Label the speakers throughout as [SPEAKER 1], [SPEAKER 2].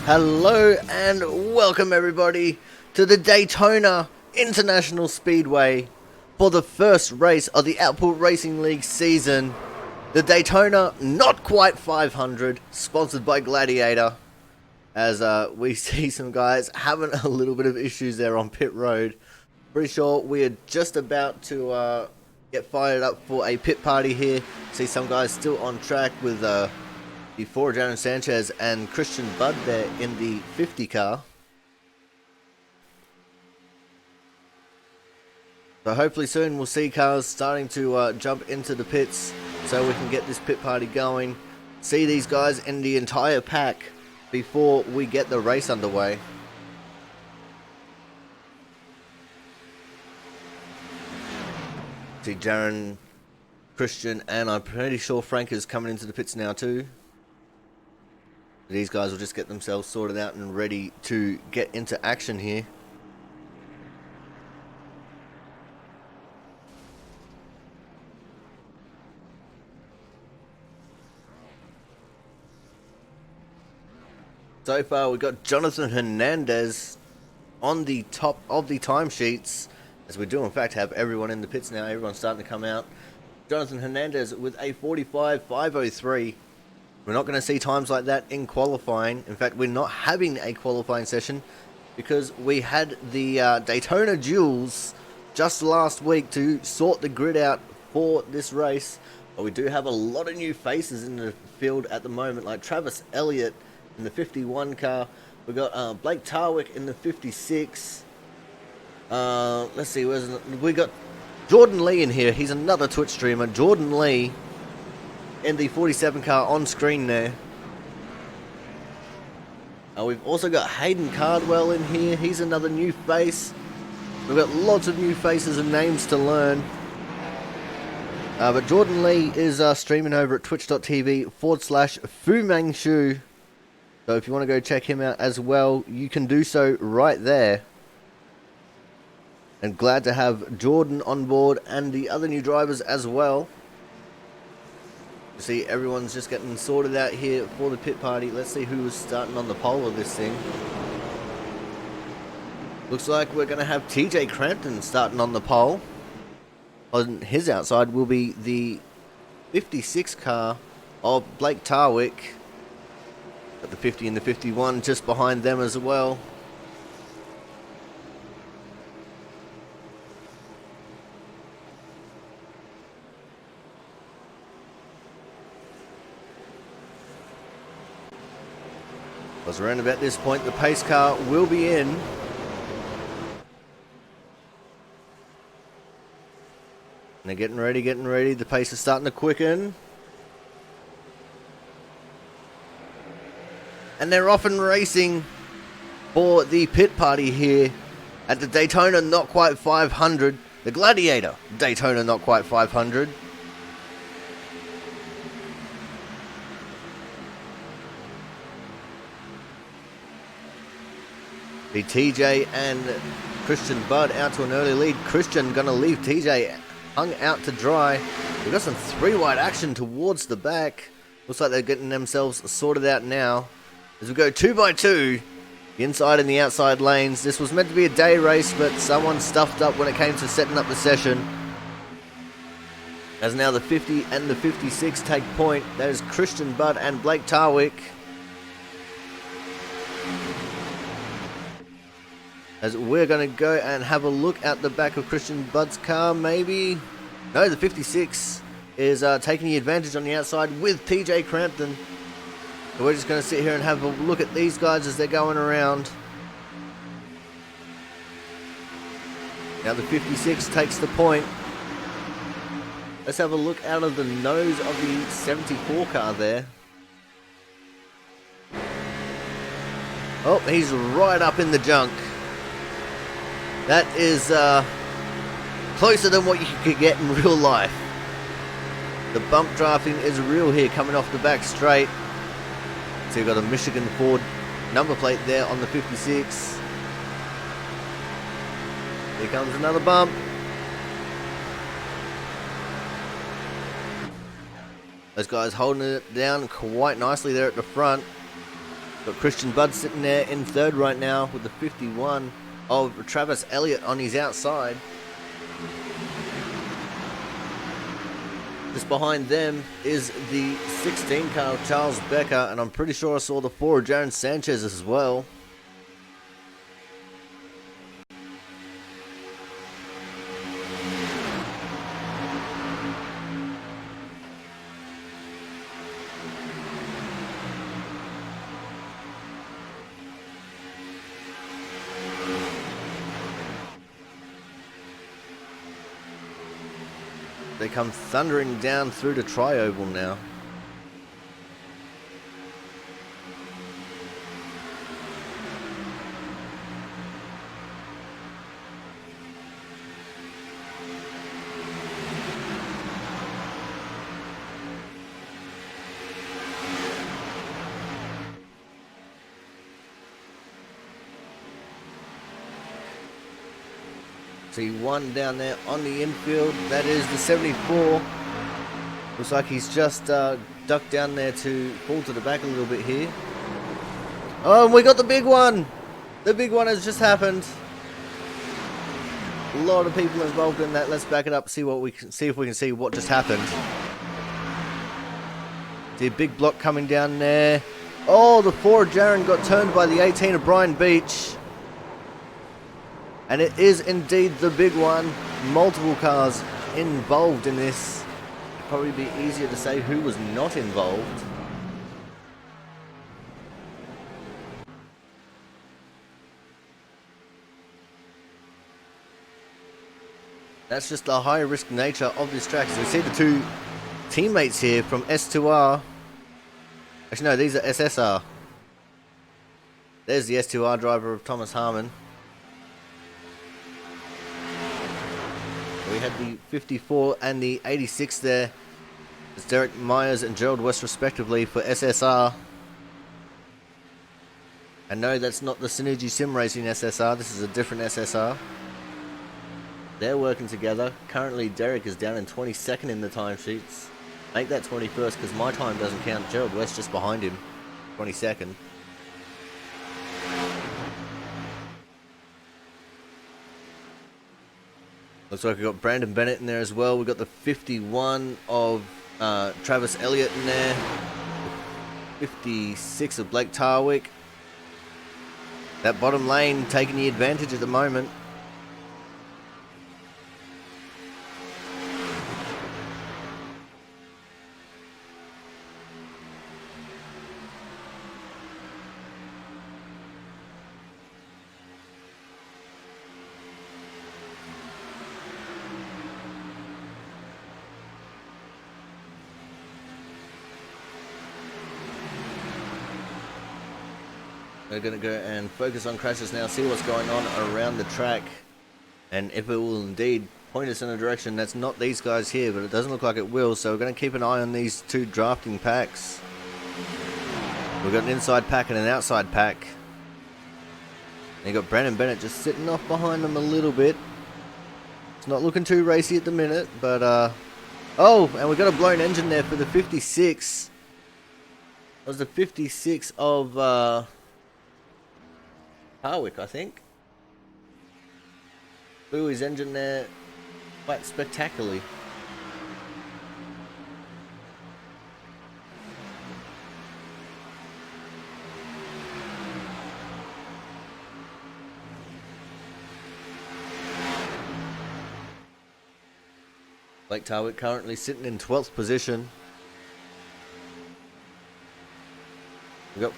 [SPEAKER 1] Hello and welcome everybody to the Daytona International Speedway for the first race of the Output Racing League season. The Daytona Not Quite 500, sponsored by Gladiator, as we see some guys having a little bit of issues there on pit road. Pretty sure we are just about to get fired up for a pit party here. See some guys still on track with before Darren Sanchez and Christian Budd there in the 50 car. So hopefully soon we'll see cars starting to jump into the pits so we can get this pit party going. See these guys in the entire pack before we get the race underway. See Darren, Christian, and I'm pretty sure Frank is coming into the pits now too. These guys will just get themselves sorted out and ready to get into action here. So far we've got Jonathan Hernandez on the top of the timesheets, as we do in fact have everyone in the pits now. Everyone's starting to come out. Jonathan Hernandez with a 45.503. We're not going to see times like that in qualifying. In fact, we're not having a qualifying session because we had the Daytona Duels just last week to sort the grid out for this race. But we do have a lot of new faces in the field at the moment, like Travis Elliott in the 51 car. We've got Blake Tarwick in the 56. Let's see, we got Jordan Lee in here. He's another Twitch streamer. Jordan Lee in the 47 car on screen there. We've also got Hayden Cardwell in here. He's another new face. We've got lots of new faces and names to learn. But Jordan Lee is streaming over at twitch.tv/FuMangShu. So if you want to go check him out as well, you can do so right there. And glad to have Jordan on board and the other new drivers as well. You see, everyone's just getting sorted out here for the pit party. Let's see who is starting on the pole of this thing. Looks like we're going to have TJ Crampton starting on the pole. On his outside will be the 56 car of Blake Tarwick. Got the 50 and the 51 just behind them as well. Because around about this point, the pace car will be in. And they're getting ready. The pace is starting to quicken. And they're off and racing for the pit party here at the Daytona Not Quite 500. The Gladiator Daytona Not Quite 500. The TJ and Christian Budd out to an early lead. Christian going to leave TJ hung out to dry. We've got some three-wide action towards the back. Looks like they're getting themselves sorted out now. As we go 2x2, the inside and the outside lanes. This was meant to be a day race, but someone stuffed up when it came to setting up the session. As now the 50 and the 56 take point. That is Christian Budd and Blake Tarwick. As we're going to go and have a look at the back of Christian Budd's car, maybe. No, the 56 is taking the advantage on the outside with TJ Crampton. So we're just going to sit here and have a look at these guys as they're going around. Now the 56 takes the point. Let's have a look out of the nose of the 74 car there. Oh, he's right up in the junk. That is closer than what you could get in real life. The bump drafting is real here, coming off the back straight. So you've got a Michigan Ford number plate there on the 56. Here comes another bump. Those guys holding it down quite nicely there at the front. Got Christian Budd sitting there in third right now with the 51 of Travis Elliott on his outside. Just behind them is the 16 car of Charles Becker, and I'm pretty sure I saw the 4 of Jaron Sanchez as well. They come thundering down through the tri-oval now. See one down there on the infield. That is the 74. Looks like he's just ducked down there to pull to the back a little bit here. Oh, and we got the big one. The big one has just happened. A lot of people involved in that. Let's back it up. See what we can see if we can see what just happened. See a big block coming down there. Oh, the 4 of Jaron got turned by the 18 of Brian Beach. And it is indeed the big one. Multiple cars involved in this. It'd probably be easier to say who was not involved. That's just the high risk nature of this track. So we see the 2 teammates here from S2R. Actually no, these are SSR. There's the S2R driver of Thomas Harmon. We had the 54 and the 86 there. It's Derek Myers and Gerald West respectively for SSR. And no, that's not the Synergy Sim Racing SSR. This is a different SSR. They're working together. Currently, Derek is down in 22nd in the timesheets. Make that 21st because my time doesn't count. Gerald West just behind him, 22nd. Looks like we've got Brandon Bennett in there as well. We've got the 51 of Travis Elliott in there. 56 of Blake Tarwick. That bottom lane taking the advantage at the moment. We're going to go and focus on crashes now, see what's going on around the track, and if it will indeed point us in a direction that's not these guys here, but it doesn't look like it will, so we're going to keep an eye on these 2 drafting packs. We've got an inside pack and an outside pack. And you've got Brandon Bennett just sitting off behind them a little bit. It's not looking too racy at the minute, but oh, and we've got a blown engine there for the 56. That was the 56 of Harwick, I think. Blew his engine there quite spectacularly. Blake Tarwick currently sitting in 12th position. We've got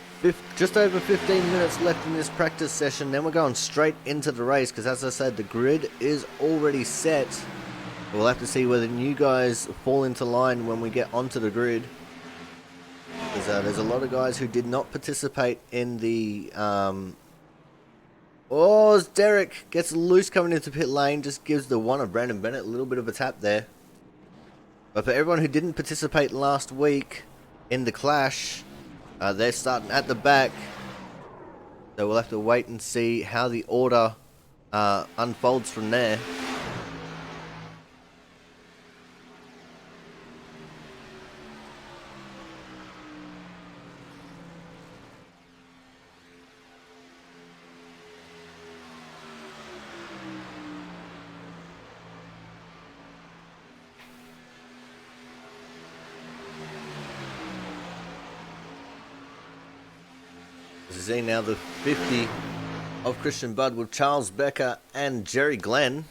[SPEAKER 1] just over 15 minutes left in this practice session, then we're going straight into the race because, as I said, the grid is already set. We'll have to see whether new guys fall into line when we get onto the grid. There's a lot of guys who did not participate in the... Oh, as Derek gets loose coming into pit lane, just gives the 1 of Brandon Bennett a little bit of a tap there. But for everyone who didn't participate last week in the clash... they're starting at the back, so we'll have to wait and see how the order unfolds from there. to see now the 50 of Christian Budd with Charles Becker and Jerry Glenn.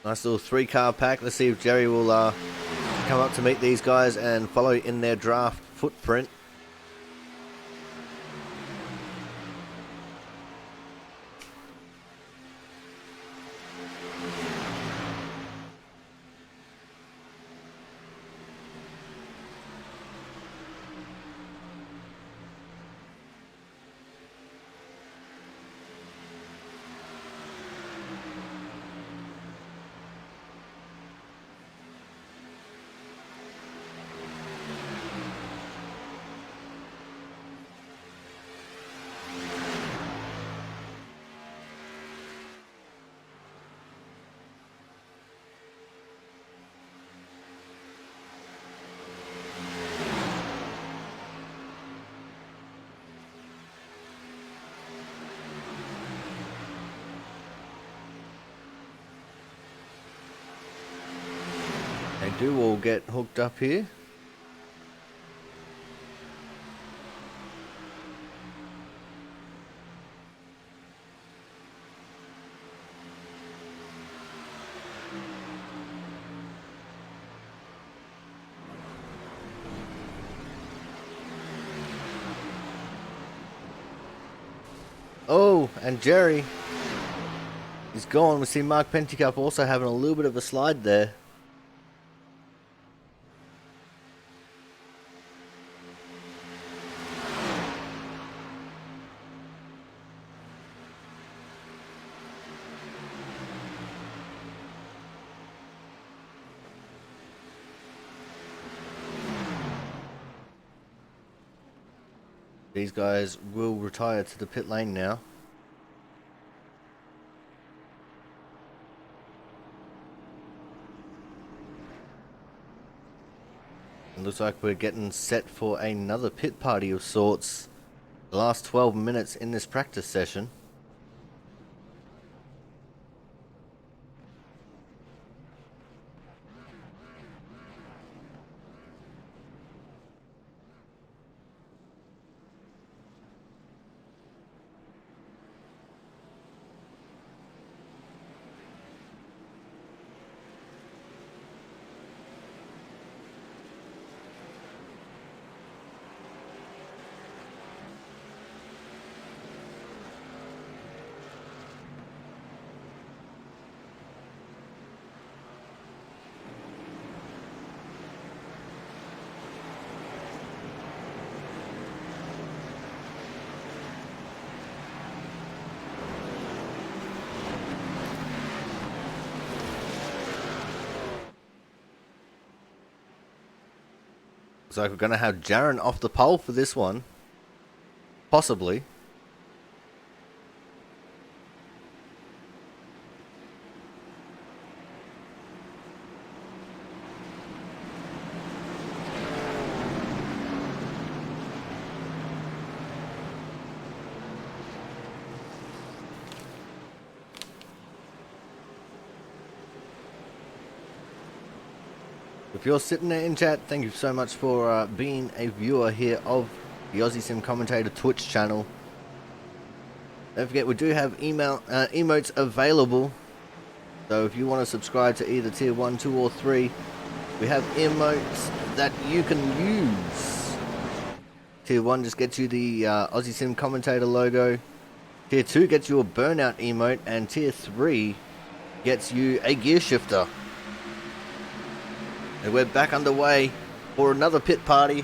[SPEAKER 1] Nice little 3-car pack. Let's see if Jerry will come up to meet these guys and follow in their draft footprint. They do all get hooked up here. Oh, and Jerry is gone. We see Mark Penticup also having a little bit of a slide there. These guys will retire to the pit lane now. It looks like we're getting set for another pit party of sorts. The last 12 minutes in this practice session. Looks like we're going to have Jaron off the pole for this one. Possibly. If you're sitting there in chat, thank you so much for being a viewer here of the Aussie Sim Commentator Twitch channel. Don't forget, we do have emotes available. So if you want to subscribe to either tier 1, 2 or 3, we have emotes that you can use. Tier 1 just gets you the Aussie Sim Commentator logo. Tier 2 gets you a burnout emote, and tier 3 gets you a gear shifter. And we're back underway for another pit party.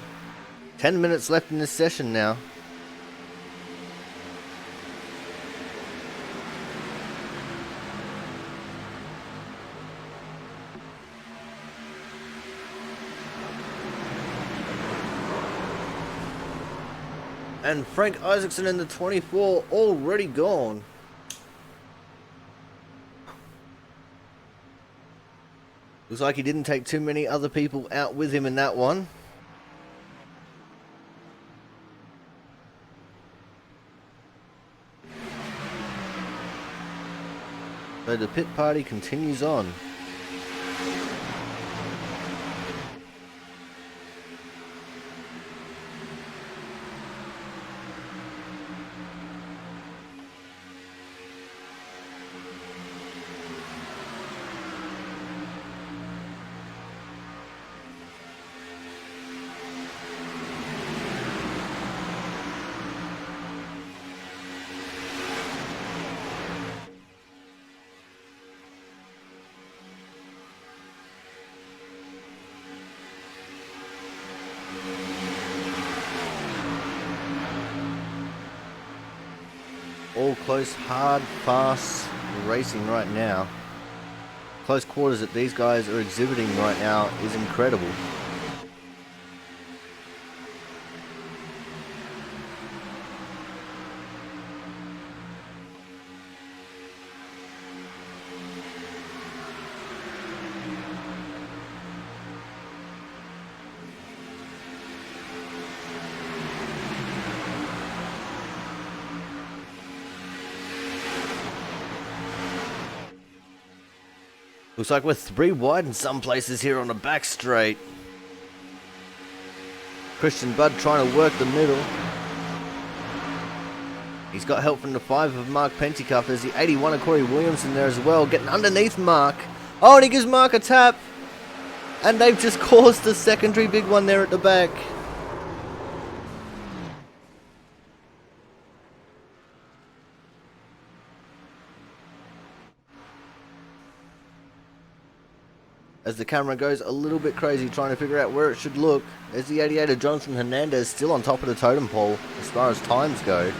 [SPEAKER 1] 10 minutes left in this session now. And Frank Isaacson in the 24 already gone. Looks like he didn't take too many other people out with him in that one. So the pit party continues on. All close, hard, fast racing right now. Close quarters that these guys are exhibiting right now is incredible. Looks like we're 3 wide in some places here on the back straight. Christian Budd trying to work the middle. He's got help from the 5 of Mark Pentecough. There's the 81 of Corey Williamson there as well, getting underneath Mark. Oh, and he gives Mark a tap. And they've just caused a secondary big one there at the back. As the camera goes a little bit crazy trying to figure out where it should look. There's the 88 of Jonathan Hernandez still on top of the totem pole as far as times go.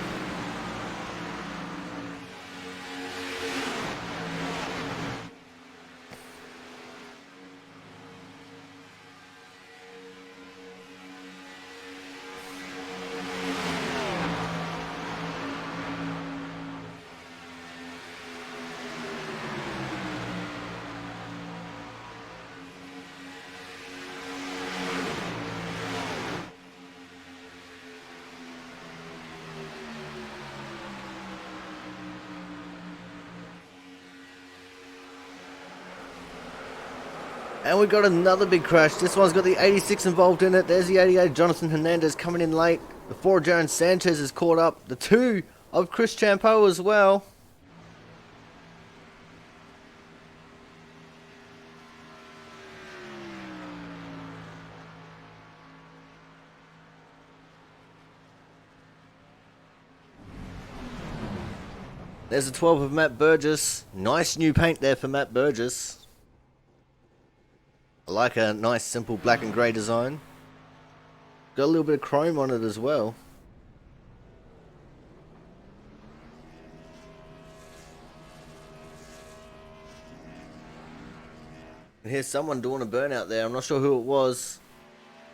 [SPEAKER 1] And we got another big crash. This one's got the 86 involved in it. There's the 88 Jonathan Hernandez coming in late. The 4 of Jaron Sanchez is caught up. The 2 of Chris Champeau as well. There's the 12 of Matt Burgess. Nice new paint there for Matt Burgess. I like a nice simple black and grey design. Got a little bit of chrome on it as well. And here's someone doing a burnout there. I'm not sure who it was.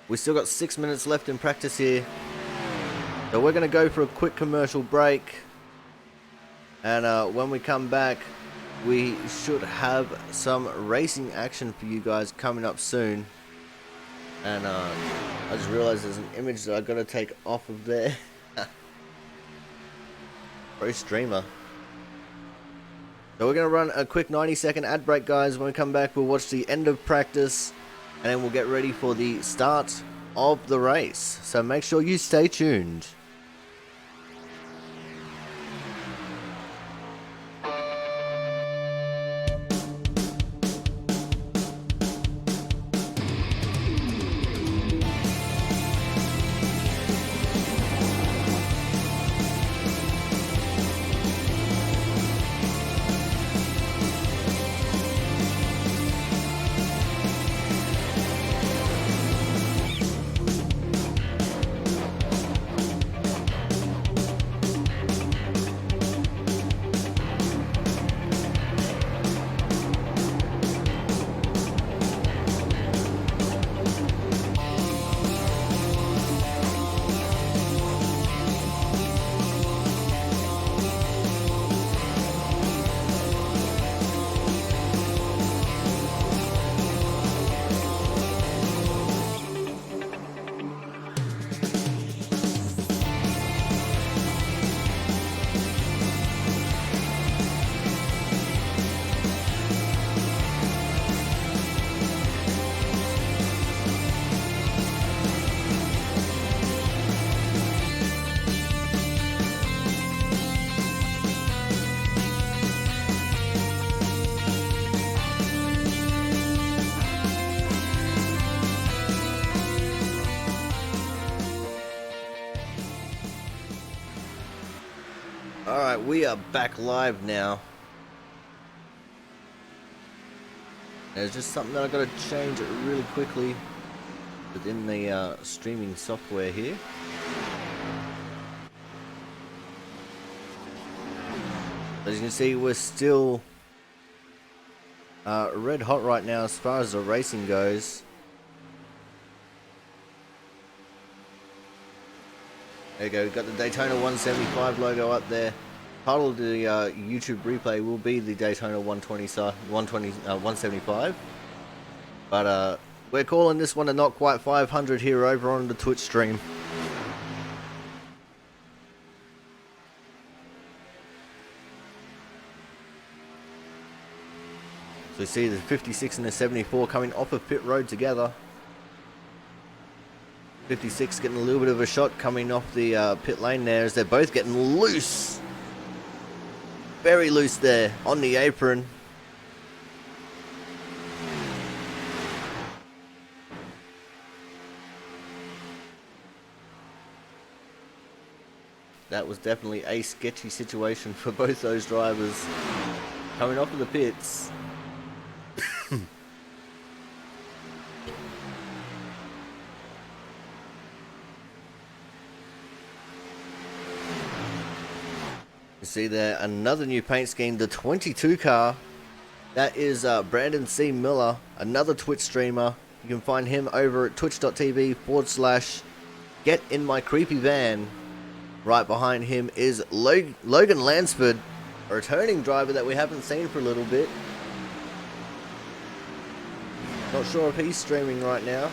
[SPEAKER 1] We still got 6 minutes left in practice here. So we're going to go for a quick commercial break. And when we come back, we should have some racing action for you guys coming up soon. And I just realized there's an image that I got to take off of there. Pro streamer. So we're going to run a quick 90-second ad break, guys. When we come back, we'll watch the end of practice. And then we'll get ready for the start of the race. So make sure you stay tuned. Alright, we are back live now. There's just something that I've got to change really quickly within the streaming software here. As you can see, we're still red hot right now as far as the racing goes. There you go, we've got the Daytona 175 logo up there. Title of the YouTube replay will be the Daytona 175. But we're calling this one a not quite 500 here over on the Twitch stream. So we see the 56 and the 74 coming off of pit road together. 56 getting a little bit of a shot coming off the pit lane there as they're both getting loose. Very loose there on the apron. That was definitely a sketchy situation for both those drivers coming off of the pits. You see there another new paint scheme, the 22 car. That is Brandon C. Miller, another Twitch streamer. You can find him over at twitch.tv/GetInMyCreepyVan. Right behind him is Logan Lansford, a returning driver that we haven't seen for a little bit. Not sure if he's streaming right now.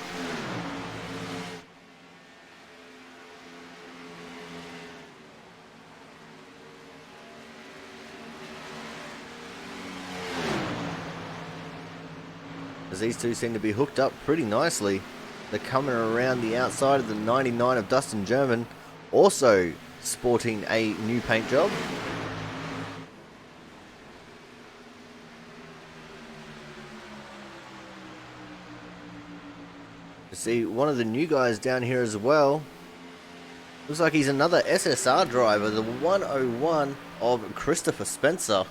[SPEAKER 1] As these two seem to be hooked up pretty nicely. They're coming around the outside of the 99 of Dustin German, also sporting a new paint job. You see one of the new guys down here as well. Looks like he's another SSR driver, the 101 of Christopher Spencer.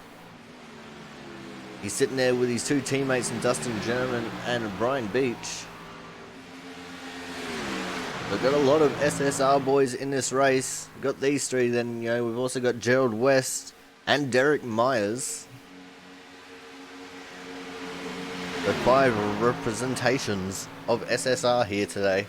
[SPEAKER 1] He's sitting there with his two teammates in Dustin German and Brian Beach. We've got a lot of SSR boys in this race. We've got these three, then we've also got Gerald West and Derek Myers. The 5 representations of SSR here today.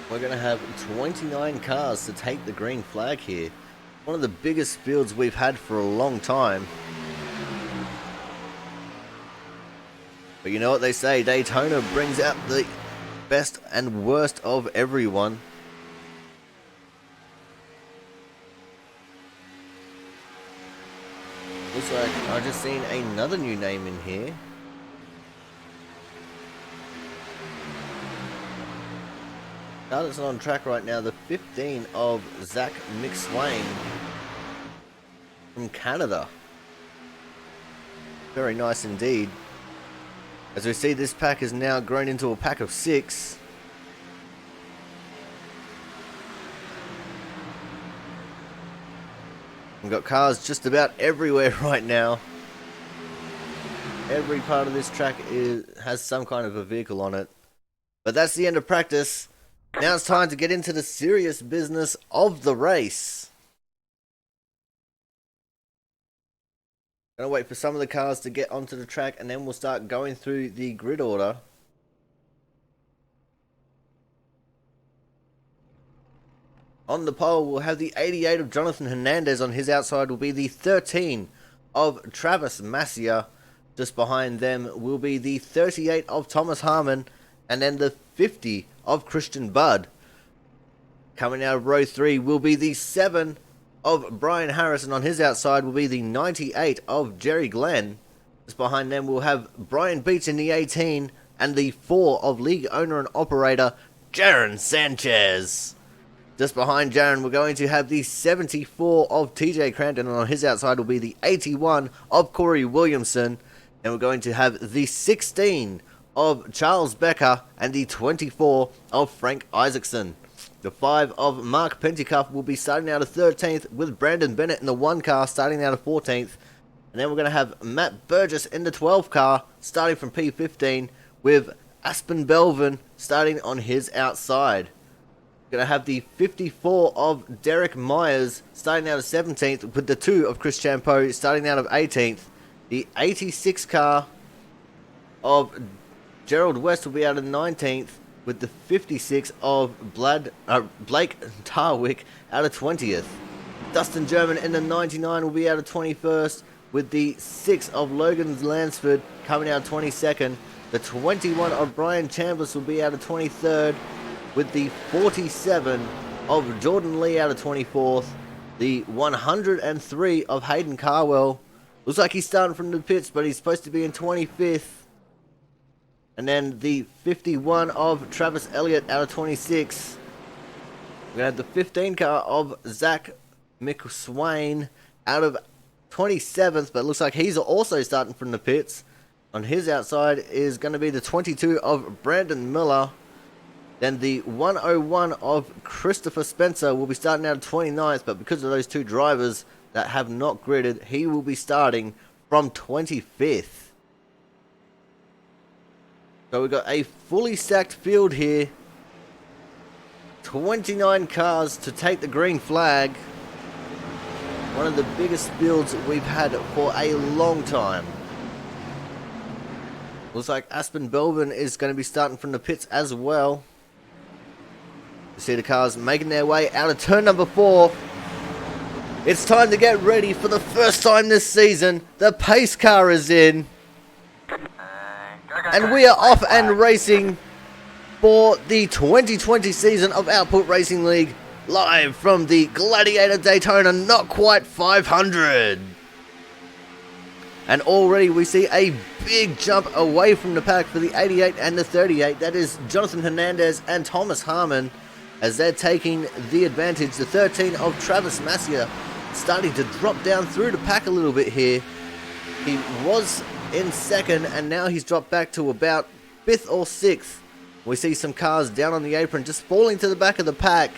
[SPEAKER 1] We're going to have 29 cars to take the green flag here. One of the biggest fields we've had for a long time. But you know what they say, Daytona brings out the best and worst of everyone. Looks like I've just seen another new name in here. Car that's on track right now, the 15 of Zach McSwain from Canada. Very nice indeed. As we see, this pack has now grown into a pack of 6. We've got cars just about everywhere right now. Every part of this track has some kind of a vehicle on it. But that's the end of practice. Now it's time to get into the serious business of the race. Gonna wait for some of the cars to get onto the track and then we'll start going through the grid order. On the pole we'll have the 88 of Jonathan Hernandez. On his outside will be the 13 of Travis Massia. Just behind them will be the 38 of Thomas Harmon. And then the 50 of Christian Budd. Coming out of row 3 will be the 7 of Brian Harris, and on his outside will be the 98 of Jerry Glenn. Just behind them we'll have Brian Beach in the 18 and the 4 of league owner and operator Jaron Sanchez. Just behind Jaron we're going to have the 74 of TJ Crampton, and on his outside will be the 81 of Corey Williamson. And we're going to have the 16 of Charles Becker and the 24 of Frank Isaacson. The 5 of Mark Pentecoff will be starting out of 13th, with Brandon Bennett in the 1 car starting out of 14th. And then we're going to have Matt Burgess in the 12 car starting from P15, with Aspen Belvin starting on his outside. We're going to have the 54 of Derek Myers starting out of 17th, with the 2 of Chris Champeau starting out of 18th. The 86 car of Gerald West will be out of 19th, with the 56 of Blake Tarwick out of 20th. Dustin German in the 99 will be out of 21st, with the 6 of Logan Lansford coming out 22nd. The 21 of Brian Chambliss will be out of 23rd, with the 47 of Jordan Lee out of 24th. The 103 of Hayden Carwell. Looks like he's starting from the pits, but he's supposed to be in 25th. And then the 51 of Travis Elliott out of 26. We're going to have the 15 car of Zach McSwain out of 27th, but it looks like he's also starting from the pits. On his outside is going to be the 22 of Brandon Miller. Then the 101 of Christopher Spencer will be starting out of 29th, but because of those 2 drivers that have not gridded, he will be starting from 25th. So we've got a fully stacked field here. 29 cars to take the green flag. One of the biggest fields we've had for a long time. Looks like Aspen Belvin is going to be starting from the pits as well. You see the cars making their way out of turn number 4. It's time to get ready for the first time this season. The pace car is in. And we are off and racing for the 2020 season of Output Racing League, live from the Gladiator Daytona, not quite 500. And already we see a big jump away from the pack for the 88 and the 38. That is Jonathan Hernandez and Thomas Harmon, as they're taking the advantage. The 13 of Travis Massier starting to drop down through the pack a little bit here. He was in second, and now he's dropped back to about 5th or 6th. We see some cars down on the apron just falling to the back of the pack,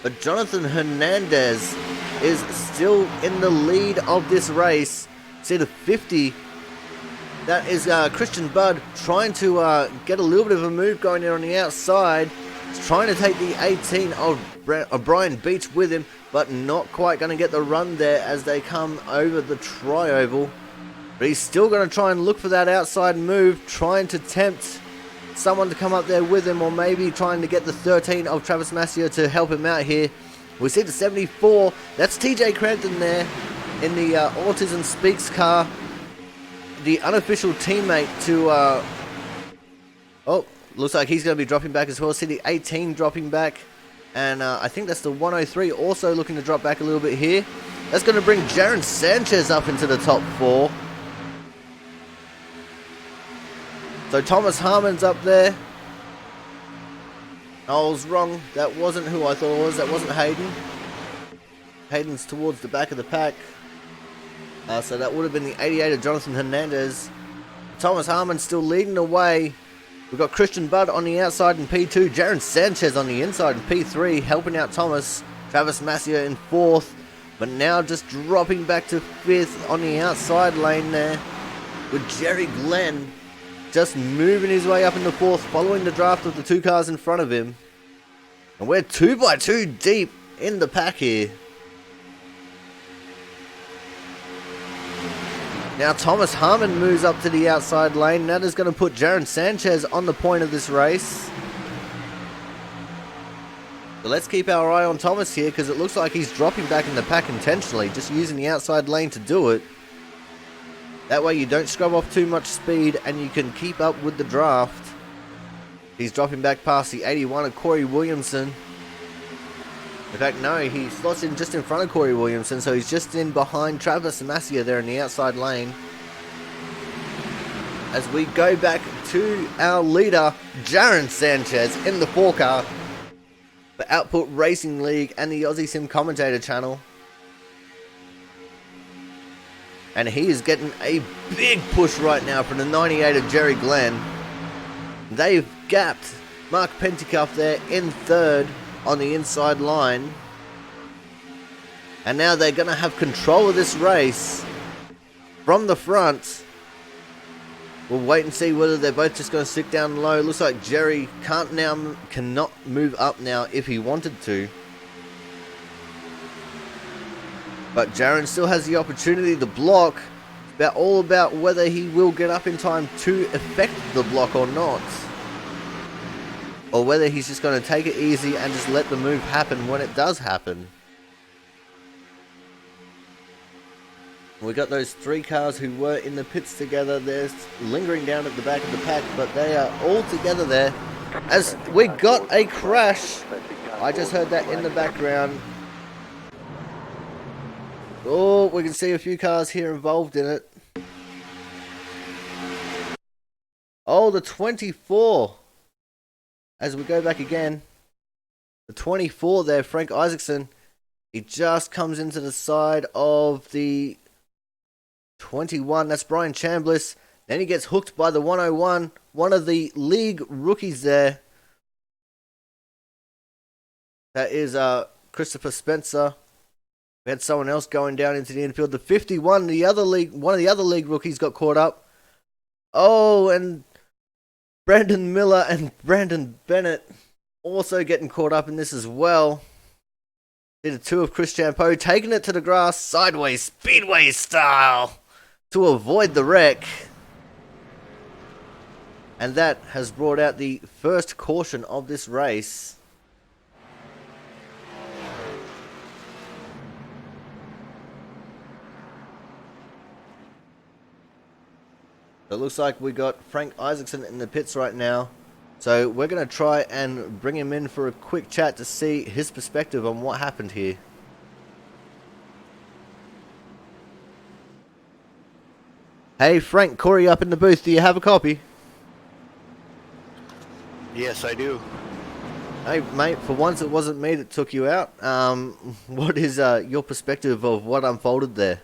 [SPEAKER 1] but Jonathan Hernandez is still in the lead of this race. See the 50, that is Christian Budd trying to get a little bit of a move going there on the outside. He's trying to take the 18 of Brian Beach with him, but not quite going to get the run there as they come over the tri-oval. But he's still going to try and look for that outside move, trying to tempt someone to come up there with him, or maybe trying to get the 13 of Travis Massier to help him out here. We see the 74, that's TJ Crampton there in the Autism Speaks car, the unofficial teammate to, looks like he's going to be dropping back as well. See the 18 dropping back, and I think that's the 103 also looking to drop back a little bit here. That's going to bring Jaron Sanchez up into the top 4. So Thomas Harmon's up there. I was wrong. That wasn't who I thought it was. That wasn't Hayden. Hayden's towards the back of the pack. So that would have been the 88 of Jonathan Hernandez. Thomas Harmon still leading the way. We've got Christian Budd on the outside in P2. Jaron Sanchez on the inside in P3, helping out Thomas. Travis Massier in 4th. But now just dropping back to 5th on the outside lane there, with Jerry Glenn just moving his way up in the 4th, following the draft of the 2 cars in front of him. And we're 2 by 2 deep in the pack here. Now Thomas Harmon moves up to the outside lane. That is going to put Jaron Sanchez on the point of this race. So let's keep our eye on Thomas here, because it looks like he's dropping back in the pack intentionally, just using the outside lane to do it. That way you don't scrub off too much speed and you can keep up with the draft. He's dropping back past the 81 of Corey Williamson. In fact, no, he slots in just in front of Corey Williamson, so he's just in behind Travis Massier there in the outside lane. As we go back to our leader, Jaron Sanchez, in the 4 car for Output Racing League and the Aussie Sim Commentator channel. And he is getting a big push right now from the 98 of Jerry Glenn. They've gapped Mark Pentecoff there in 3rd. on the inside line. And now they're going to have control of this race from the front. We'll wait and see whether they're both just going to stick down low. Looks like Jerry cannot move up now if he wanted to. But Jaron still has the opportunity to block. It's all about whether he will get up in time to effect the block or not. Or whether he's just going to take it easy and just let the move happen when it does happen. We got those three cars who were in the pits together. They're lingering down at the back of the pack, but they are all together there. As we got a crash. I just heard that in the background. Oh, we can see a few cars here involved in it. Oh, the 24. As we go back again. The 24 there, Frank Isaacson. He just comes into the side of the 21. That's Brian Chambliss. Then he gets hooked by the 101. One of the league rookies there. That is Christopher Spencer. We had someone else going down into the infield. The 51, one of the other league rookies got caught up. Oh, and Brandon Miller and Brandon Bennett also getting caught up in this as well. See the two of Chris Champeau taking it to the grass sideways, Speedway style, to avoid the wreck. And that has brought out the first caution of this race. It looks like we got Frank Isaacson in the pits right now. So we're going to try and bring him in for a quick chat to see his perspective on what happened here. Hey Frank, Corey up in the booth. Do you have a copy?
[SPEAKER 2] Yes, I do.
[SPEAKER 1] Hey mate, for once it wasn't me that took you out. What is your perspective of what unfolded there?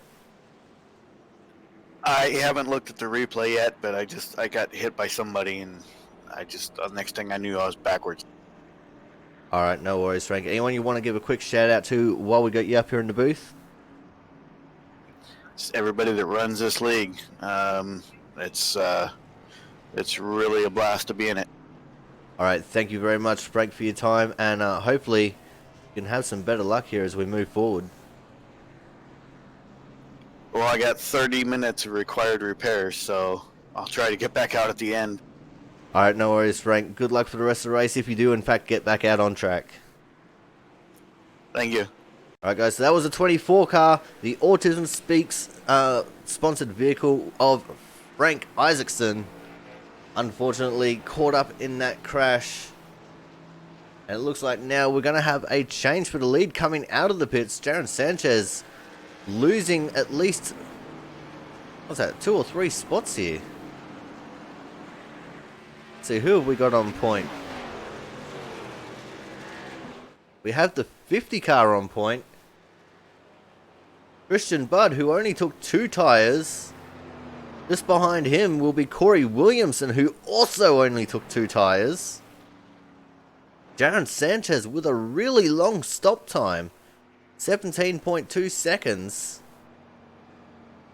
[SPEAKER 2] I haven't looked at the replay yet, but I got hit by somebody, and the next thing I knew, I was backwards.
[SPEAKER 1] All right, no worries, Frank. Anyone you want to give a quick shout out to while we got you up here in the booth?
[SPEAKER 2] It's everybody that runs this league. It's really a blast to be in it.
[SPEAKER 1] All right, thank you very much, Frank, for your time, and hopefully you can have some better luck here as we move forward.
[SPEAKER 2] Well, I got 30 minutes of required repairs, so I'll try to get back out at the end.
[SPEAKER 1] All right, no worries, Frank. Good luck for the rest of the race if you do, in fact, get back out on track.
[SPEAKER 2] Thank you.
[SPEAKER 1] All right, guys, so that was a 24 car, the Autism Speaks sponsored vehicle of Frank Isaacson. Unfortunately, caught up in that crash. And it looks like now we're going to have a change for the lead coming out of the pits. Jaron Sanchez losing at least, what's that, 2 or 3 spots here. Let's see, who have we got on point? We have the 50 car on point. Christian Budd, who only took 2 tyres. Just behind him will be Corey Williamson, who also only took 2 tyres. Jaron Sanchez with a really long stop time. 17.2 seconds.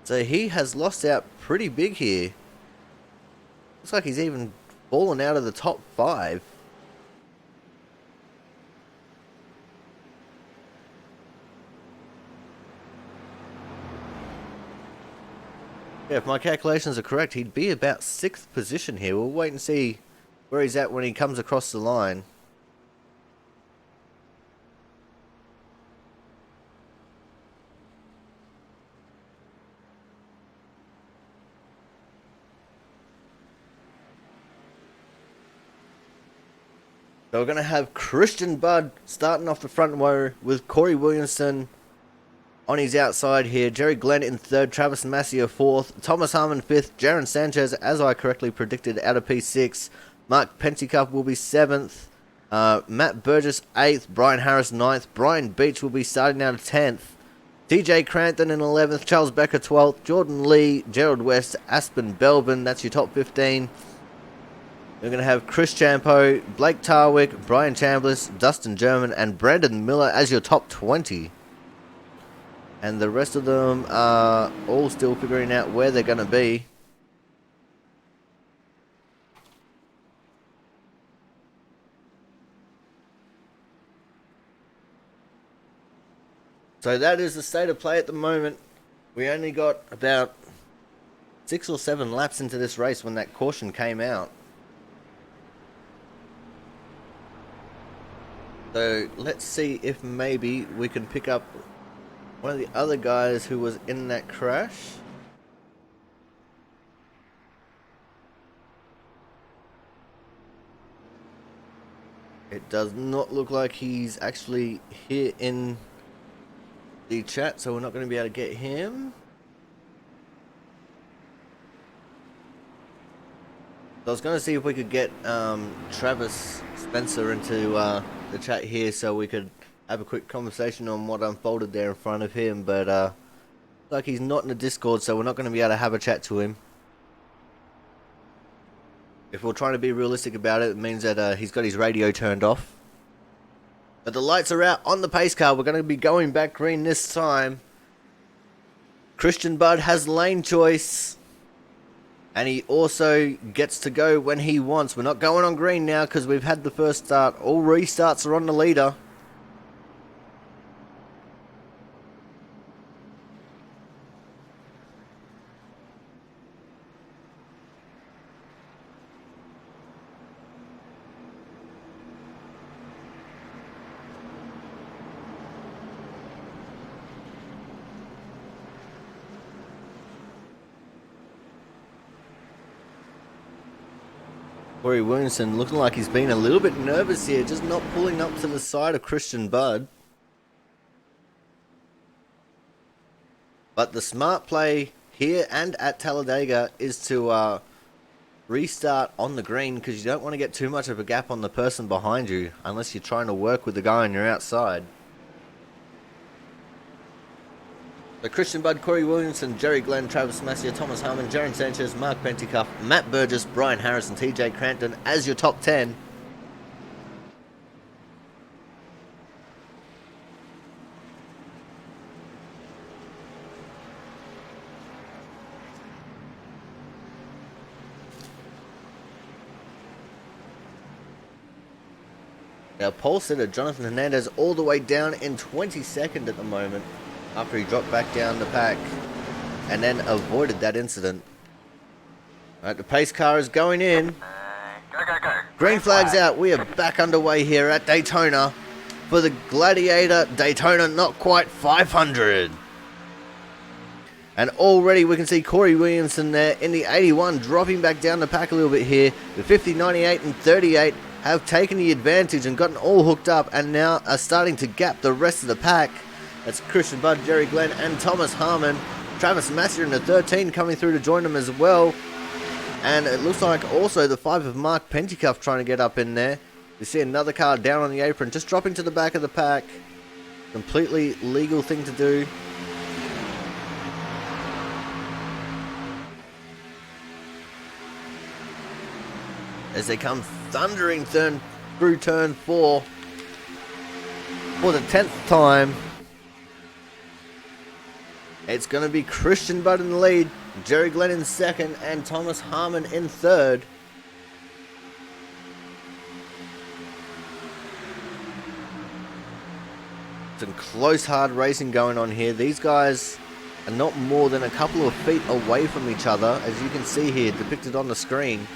[SPEAKER 1] So he has lost out pretty big here. Looks like he's even fallen out of the top 5. Yeah, if my calculations are correct, he'd be about 6th position here. We'll wait and see where he's at when he comes across the line. So we're going to have Christian Budd starting off the front row with Corey Williamson on his outside here. Jerry Glenn in 3rd, Travis Massey 4th, Thomas Harmon 5th, Jaron Sanchez, as I correctly predicted, out of P6. Mark Pentecup will be 7th, Matt Burgess 8th, Brian Harris 9th, Brian Beach will be starting out of 10th, TJ Cranton in 11th, Charles Becker 12th, Jordan Lee, Gerald West, Aspen Belbin, that's your top 15. We're going to have Chris Champo, Blake Tarwick, Brian Chambliss, Dustin German, and Brandon Miller as your top 20. And the rest of them are all still figuring out where they're going to be. So that is the state of play at the moment. We only got about 6 or 7 laps into this race when that caution came out. So let's see if maybe we can pick up one of the other guys who was in that crash. It does not look like he's actually here in the chat, so we're not going to be able to get him. So I was going to see if we could get Travis Spencer into the chat here so we could have a quick conversation on what unfolded there in front of him, but like he's not in the Discord, so we're not going to be able to have a chat to him. If we're trying to be realistic about it, it means that he's got his radio turned off. But the lights are out on the pace car. We're going to be going back green this time. Christian Budd has lane choice. And he also gets to go when he wants. We're not going on green now because we've had the first start. All restarts are on the leader. Corey Williamson looking like he's been a little bit nervous here, just not pulling up to the side of Christian Budd. But the smart play here and at Talladega is to restart on the green because you don't want to get too much of a gap on the person behind you unless you're trying to work with the guy on your outside. So Christian Budd, Corey Williamson, Jerry Glenn, Travis Massier, Thomas Harmon, Jaron Sanchez, Mark Pentecoff, Matt Burgess, Brian Harris, and TJ Crampton as your top 10. Now pole sitter Jonathan Hernandez all the way down in 22nd at the moment, after he dropped back down the pack and then avoided that incident. Alright, the pace car is going in.
[SPEAKER 2] Go.
[SPEAKER 1] Green flag's out. We are back underway here at Daytona for the Gladiator Daytona Not Quite 500. And already we can see Corey Williamson there in the 81 dropping back down the pack a little bit here. The 50, 98 and 38 have taken the advantage and gotten all hooked up and now are starting to gap the rest of the pack. That's Christian Budd, Jerry Glenn, and Thomas Harmon. Travis Massier in the 13 coming through to join them as well. And it looks like also the 5 of Mark Pentecoff trying to get up in there. You see another car down on the apron, just dropping to the back of the pack. Completely legal thing to do. As they come thundering through turn 4 for the 10th time. It's going to be Christian Budd in the lead, Jerry Glenn in second, and Thomas Harmon in third. Some close, hard racing going on here. These guys are not more than a couple of feet away from each other, as you can see here, depicted on the screen.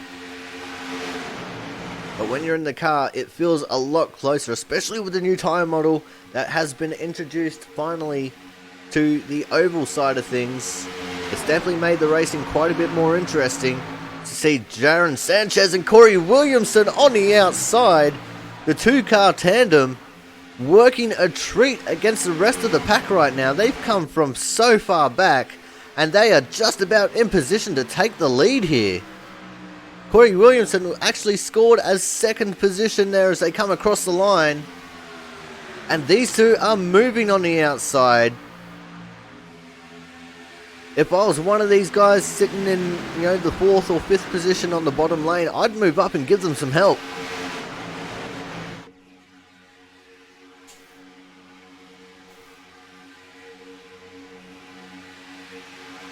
[SPEAKER 1] But when you're in the car, it feels a lot closer, especially with the new tyre model that has been introduced finally to the oval side of things. It's definitely made the racing quite a bit more interesting to see Jaron Sanchez and Corey Williamson on the outside. The two-car tandem working a treat against the rest of the pack right now. They've come from so far back and they are just about in position to take the lead here. Corey Williamson actually scored as second position there as they come across the line. And these two are moving on the outside. If I was one of these guys sitting in, you know, the 4th or 5th position on the bottom lane, I'd move up and give them some help.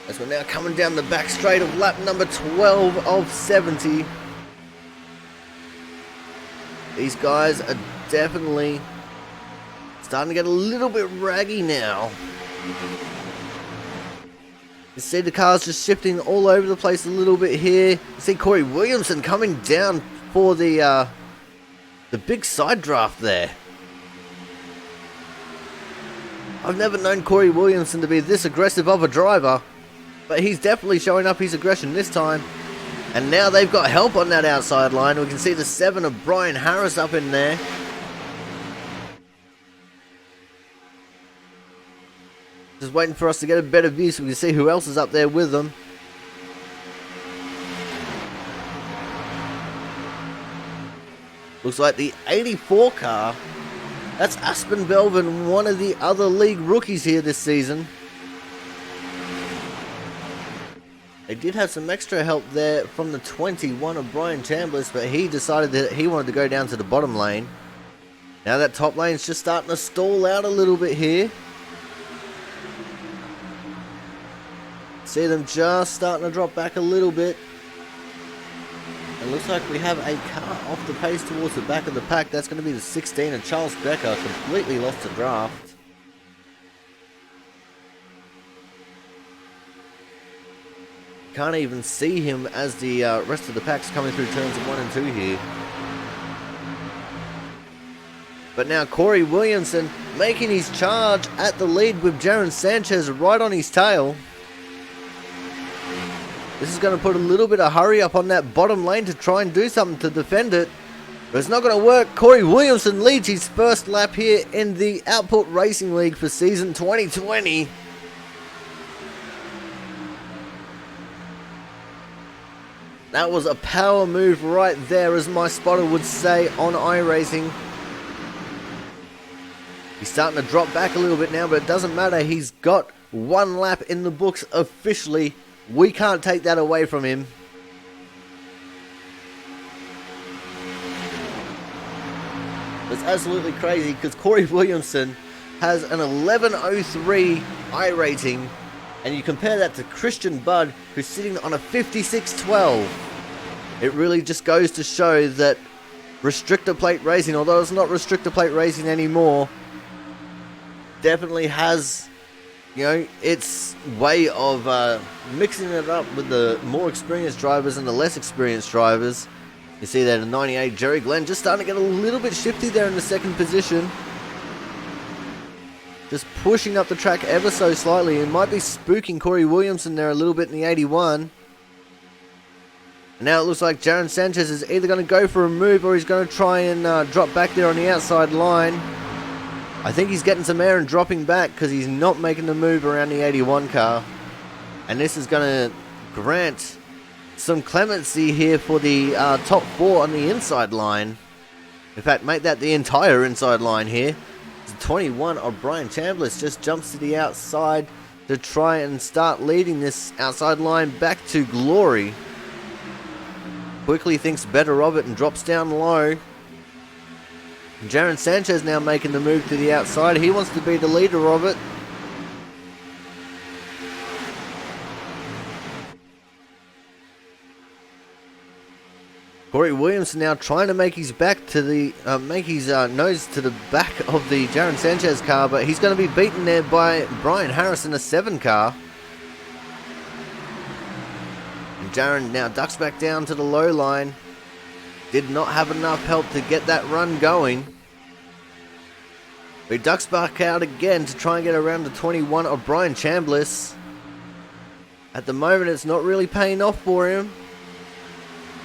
[SPEAKER 1] As we're now coming down the back straight of lap number 12 of 70. These guys are definitely starting to get a little bit raggy now. You see the cars just shifting all over the place a little bit here. You see Corey Williamson coming down for the big side draft there. I've never known Corey Williamson to be this aggressive of a driver, but he's definitely showing up his aggression this time. And now they've got help on that outside line. We can see the 7 of Brian Harris up in there. Just waiting for us to get a better view so we can see who else is up there with them. Looks like the 84 car. That's Aspen Belvin, one of the other league rookies here this season. They did have some extra help there from the 21 of Brian Chambliss, but he decided that he wanted to go down to the bottom lane. Now that top lane's just starting to stall out a little bit here. See them just starting to drop back a little bit. It looks like we have a car off the pace towards the back of the pack. That's going to be the 16 of Charles Becker, completely lost the draft. Can't even see him as the rest of the pack's coming through turns of 1 and 2 here. But now Corey Williamson making his charge at the lead with Jaron Sanchez right on his tail. This is going to put a little bit of hurry up on that bottom lane to try and do something to defend it. But it's not going to work. Corey Williamson leads his first lap here in the Output Racing League for season 2020. That was a power move right there, as my spotter would say on iRacing. He's starting to drop back a little bit now, but it doesn't matter. He's got 1 lap in the books officially. We can't take that away from him. It's absolutely crazy because Corey Williamson has an 11.03 iRating, and you compare that to Christian Budd, who's sitting on a 56.12. It really just goes to show that restrictor plate racing, although it's not restrictor plate racing anymore, definitely has, you know, its way of mixing it up with the more experienced drivers and the less experienced drivers. You see that in 98, Jerry Glenn just starting to get a little bit shifty there in the second position. Just pushing up the track ever so slightly. It might be spooking Corey Williamson there a little bit in the 81. And now it looks like Jaron Sanchez is either going to go for a move or he's going to try and drop back there on the outside line. I think he's getting some air and dropping back because he's not making the move around the 81 car. And this is going to grant some clemency here for the top 4 on the inside line. In fact, make that the entire inside line here. The 21 of Brian Chambliss just jumps to the outside to try and start leading this outside line back to glory. Quickly thinks better of it and drops down low. Jaron Sanchez now making the move to the outside. He wants to be the leader of it. Corey Williamson now trying to make his back to the make his nose to the back of the Jaron Sanchez car, but he's going to be beaten there by Brian Harris in a 7 car. And Jaron now ducks back down to the low line. Did not have enough help to get that run going. He ducks back out again to try and get around the 21 of Brian Chambliss. At the moment, it's not really paying off for him.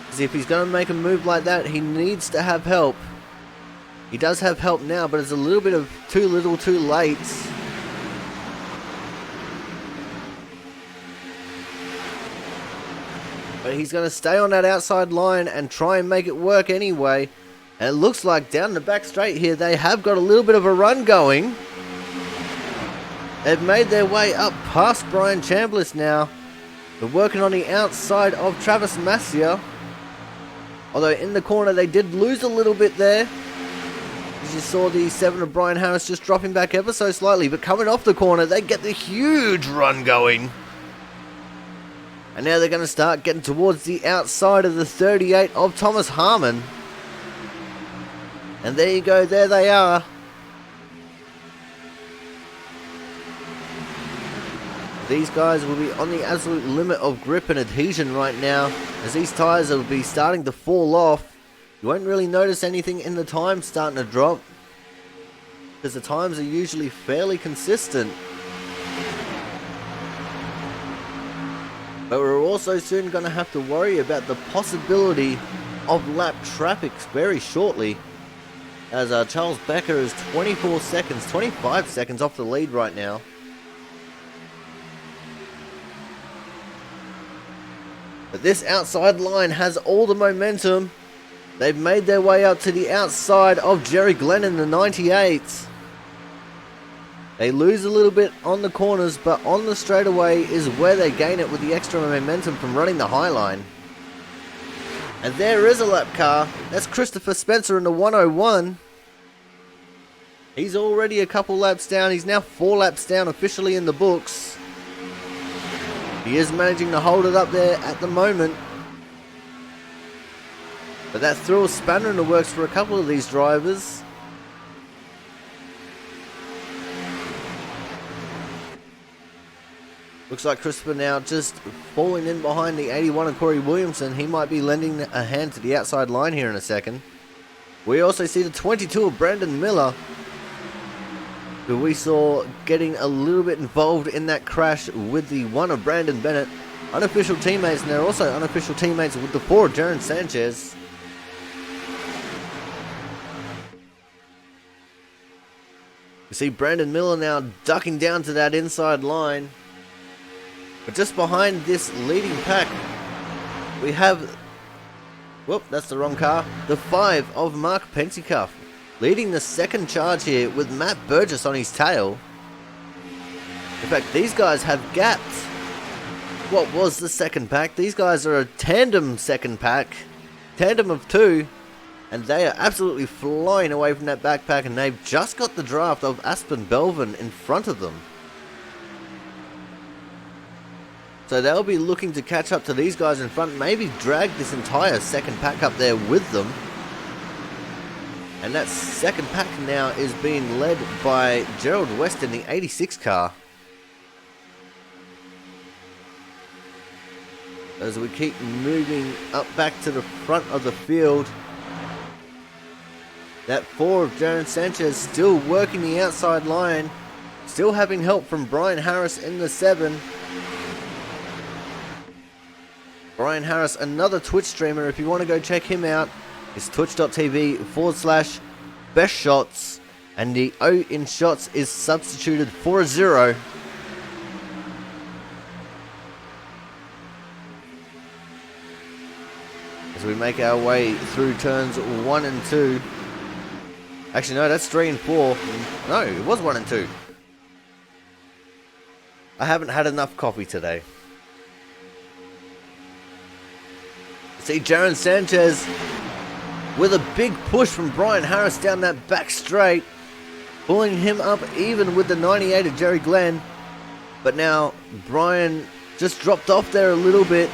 [SPEAKER 1] Because if he's going to make a move like that, he needs to have help. He does have help now, but it's a little bit of too little too late. But he's going to stay on that outside line and try and make it work anyway. And it looks like down the back straight here, they have got a little bit of a run going. They've made their way up past Brian Chambliss now. They're working on the outside of Travis Massia. Although in the corner they did lose a little bit there. As you saw the 7 of Brian Harris just dropping back ever so slightly. But coming off the corner, they get the huge run going. And now they're going to start getting towards the outside of the 38 of Thomas Harmon. And there you go, there they are. These guys will be on the absolute limit of grip and adhesion right now, as these tyres will be starting to fall off. You won't really notice anything in the time starting to drop, because the times are usually fairly consistent. But we're also soon going to have to worry about the possibility of lap traffic very shortly, as Charles Becker is 25 seconds off the lead right now. But this outside line has all the momentum. They've made their way up to the outside of Jerry Glenn in the 98s. They lose a little bit on the corners, but on the straightaway is where they gain it with the extra momentum from running the high line. And there is a lap car. That's Christopher Spencer in the 101. He's already a couple laps down. He's now 4 laps down officially in the books. He is managing to hold it up there at the moment. But that threw a spanner in the works for a couple of these drivers. Looks like Christopher now just falling in behind the 81 of Corey Williamson. He might be lending a hand to the outside line here in a second. We also see the 22 of Brandon Miller, who we saw getting a little bit involved in that crash with the 1 of Brandon Bennett. Unofficial teammates, and they're also unofficial teammates with the 4 of Jaron Sanchez. We see Brandon Miller now ducking down to that inside line. But just behind this leading pack, we have... Whoop, that's the wrong car. The 5 of Mark Pentecoff, leading the second charge here with Matt Burgess on his tail. In fact, these guys have gapped what was the second pack. These guys are a tandem second pack. Tandem of 2. And they are absolutely flying away from that backpack. And they've just got the draft of Aspen Belvin in front of them. So they'll be looking to catch up to these guys in front. Maybe drag this entire second pack up there with them. And that second pack now is being led by Gerald West in the 86 car. As we keep moving up back to the front of the field. That 4 of Jaron Sanchez still working the outside line. Still having help from Brian Harris in the 7. Brian Harris, another Twitch streamer. If you want to go check him out, it's twitch.tv/best shots, and the O in shots is substituted for a 0. As we make our way through turns 1 and 2. Actually, no, that's 3 and 4. No, it was 1 and 2. I haven't had enough coffee today. See Jaron Sanchez with a big push from Brian Harris down that back straight, pulling him up even with the 98 of Jerry Glenn. But now Brian just dropped off there a little bit.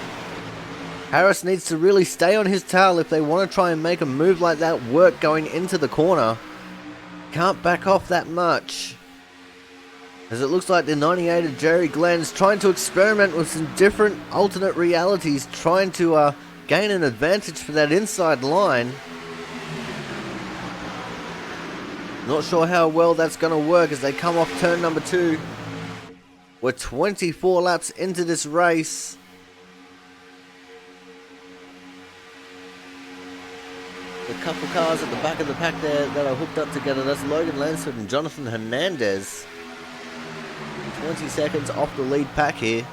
[SPEAKER 1] Harris needs to really stay on his tail if they want to try and make a move like that work going into the corner. Can't back off that much, as it looks like the 98 of Jerry Glenn's trying to experiment with some different alternate realities, trying to gain an advantage for that inside line. Not sure how well that's going to work as they come off turn number 2. We're 24 laps into this race. A couple cars at the back of the pack there that are hooked up together. That's Logan Lansford and Jonathan Hernandez. 20 seconds off the lead pack here.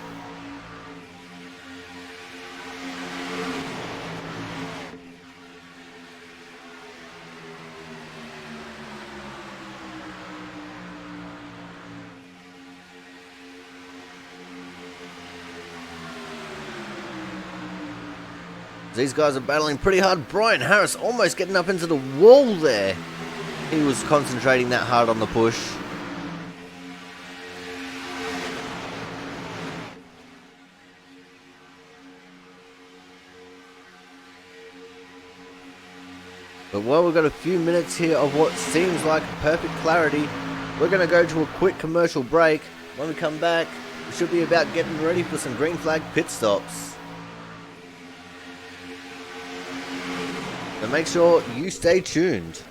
[SPEAKER 1] These guys are battling pretty hard. Brian Harris almost getting up into the wall there. He was concentrating that hard on the push. But while we've got a few minutes here of what seems like perfect clarity, we're going to go to a quick commercial break. When we come back, we should be about getting ready for some green flag pit stops. So make sure you stay tuned.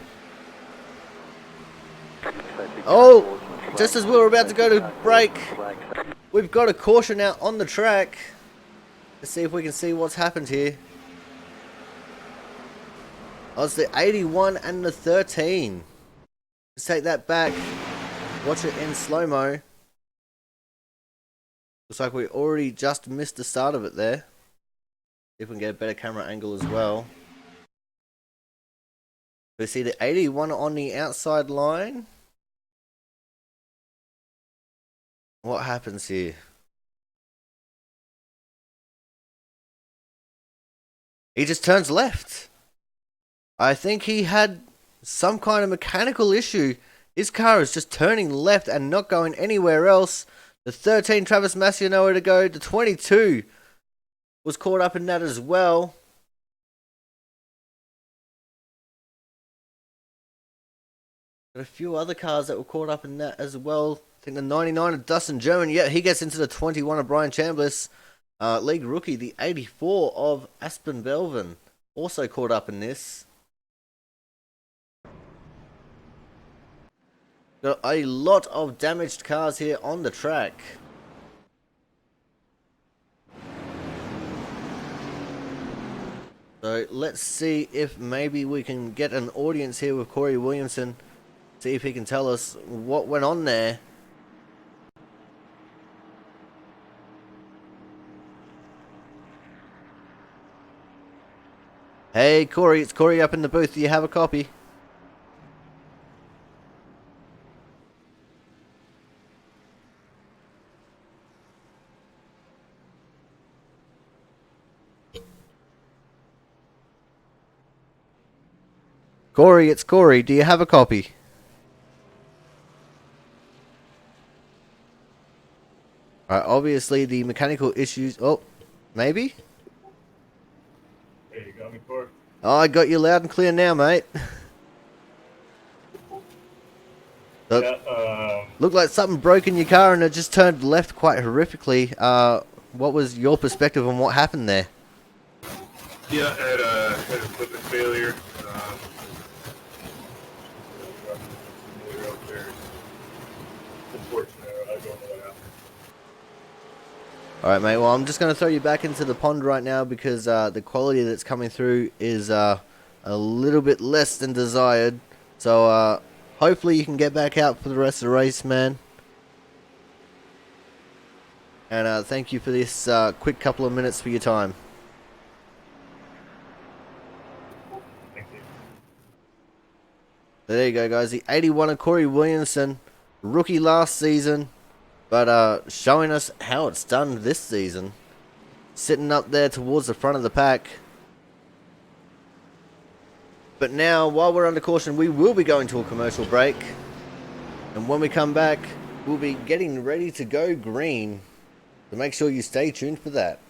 [SPEAKER 1] Oh, just as we were about to go to break, we've got a caution out on the track. Let's see if we can see what's happened here. Oh, it's the 81 and the 13. Let's take that back. Watch it in slow-mo. Looks like we already just missed the start of it there. See if we can get a better camera angle as well. We see the 81 on the outside line. What happens here? He just turns left. I think he had some kind of mechanical issue. His car is just turning left and not going anywhere else. The 13, Travis Massey, nowhere to go. The 22 was caught up in that as well. Got a few other cars that were caught up in that as well. I think the 99 of Dustin German. Yeah, he gets into the 21 of Brian Chambliss. League rookie, the 84 of Aspen Belvin, also caught up in this. Got a lot of damaged cars here on the track. So let's see if maybe we can get an audience here with Corey Williamson. See if he can tell us what went on there. Hey Corey, it's Corey up in the booth. Do you have a copy? Corey, it's Corey. Do you have a copy? Alright, obviously the mechanical issues... Oh, maybe?
[SPEAKER 3] Hey, you got me, Corey?
[SPEAKER 1] Oh, I got you loud and clear now, mate. Looked like something broke in your car and it just turned left quite horrifically. What was your perspective on what happened there?
[SPEAKER 3] Yeah, had a equipment failure. Unfortunately, I don't know what happened.
[SPEAKER 1] Alright, mate. Well, I'm just going to throw you back into the pond right now because the quality that's coming through is a little bit less than desired. So, hopefully you can get back out for the rest of the race, man. And thank you for this quick couple of minutes for your time.
[SPEAKER 3] Thank you.
[SPEAKER 1] There you go, guys. The 81 of Corey Williamson, rookie last season, but showing us how it's done this season. Sitting up there towards the front of the pack. But now, while we're under caution, we will be going to a commercial break. And when we come back, we'll be getting ready to go green. So make sure you stay tuned for that.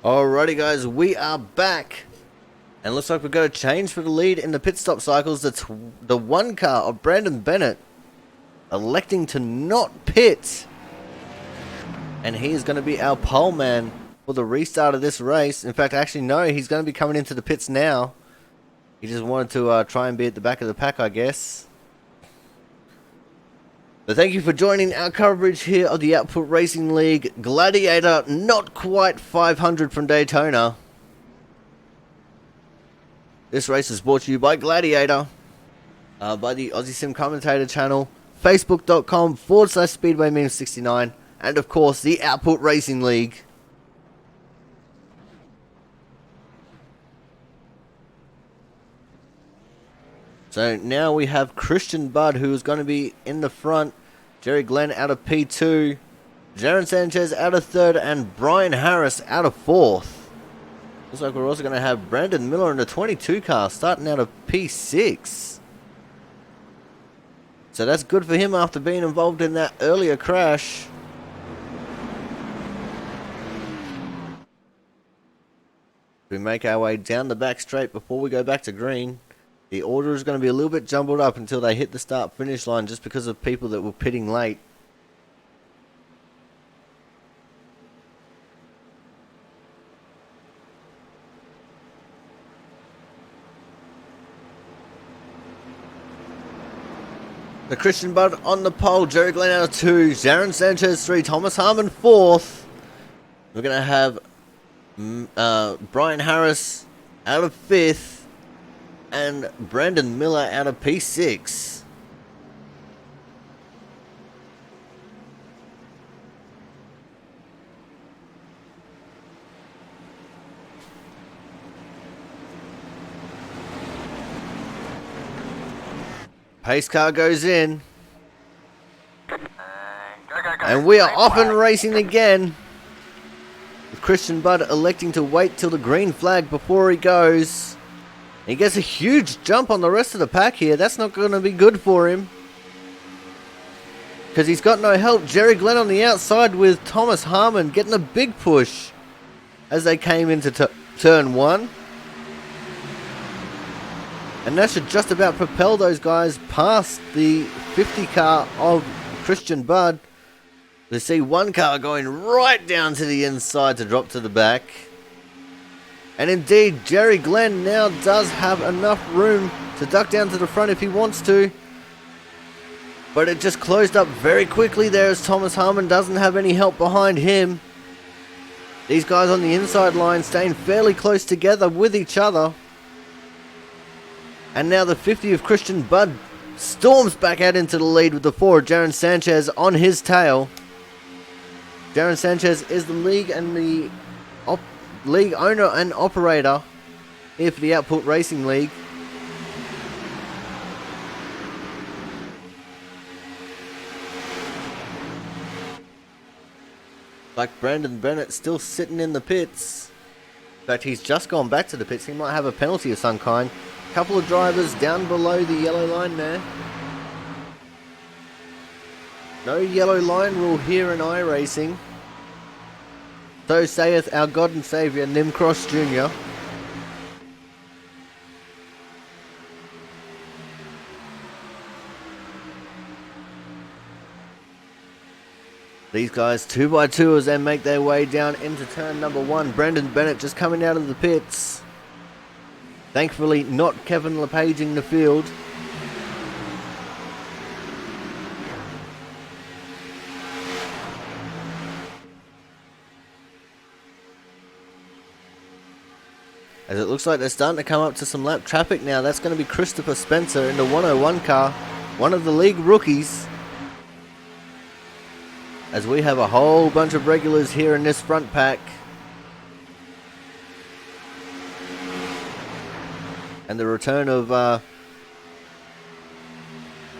[SPEAKER 1] Alrighty guys, we are back. And looks like we've got a change for the lead in the pit stop cycles. That's the one car of Brandon Bennett electing to not pit. And he is going to be our pole man for the restart of this race. In fact, actually no, he's going to be coming into the pits now. He just wanted to try and be at the back of the pack, I guess. But thank you for joining our coverage here of the Output Racing League Gladiator, not quite 500 from Daytona. This race is brought to you by Gladiator, by the Aussie Sim Commentator channel, facebook.com/Speedway-69, and of course the Output Racing League. So now we have Christian Budd, who is going to be in the front. Jerry Glenn out of P2. Jaron Sanchez out of 3rd. And Brian Harris out of 4th. Looks like we're also going to have Brandon Miller in the 22 car starting out of P6. So that's good for him after being involved in that earlier crash. We make our way down the back straight before we go back to green. The order is going to be a little bit jumbled up until they hit the start-finish line just because of people that were pitting late. The Christian Budd on the pole, Jerry Glenn out of 2, Jaron Sanchez 3, Thomas Harmon 4th. We're going to have Brian Harris out of 5th. And Brandon Miller out of P6. Pace car goes in. And we are off and racing again. With Christian Budd electing to wait till the green flag before he goes. He gets a huge jump on the rest of the pack here. That's not going to be good for him. Because he's got no help. Jerry Glenn on the outside with Thomas Harmon getting a big push as they came into turn 1. And that should just about propel those guys past the 50 car of Christian Budd. We see one car going right down to the inside to drop to the back. And indeed, Jerry Glenn now does have enough room to duck down to the front if he wants to. But it just closed up very quickly there as Thomas Harmon doesn't have any help behind him. These guys on the inside line staying fairly close together with each other. And now the 50 of Christian Budd storms back out into the lead with the 4 of Jaron Sanchez on his tail. Jaron Sanchez is the league owner and operator here for the Output Racing League. Like Brandon Bennett still sitting in the pits. In fact, he's just gone back to the pits. He might have a penalty of some kind. Couple of drivers down below the yellow line there. No yellow line rule here in iRacing. So saith our God and Saviour, Nimcross Jr. These guys 2 by 2 as they make their way down into turn number 1. Brandon Bennett just coming out of the pits. Thankfully not Kevin LePaging the field. As it looks like they're starting to come up to some lap traffic now. That's going to be Christopher Spencer in the 101 car. One of the league rookies. As we have a whole bunch of regulars here in this front pack. And the return of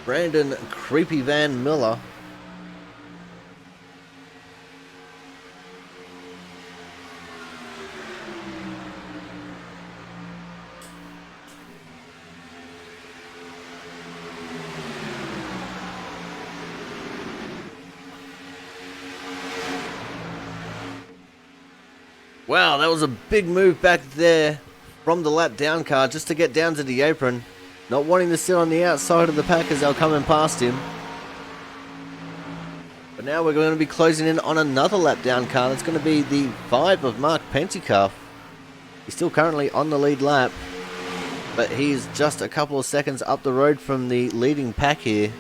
[SPEAKER 1] Brandon Creepy Van Miller. Wow, that was a big move back there from the lap down car just to get down to the apron. Not wanting to sit on the outside of the pack as they're coming past him. But now we're going to be closing in on another lap down car. That's going to be the 5 of Mark Pentecoff. He's still currently on the lead lap, but he's just a couple of seconds up the road from the leading pack here.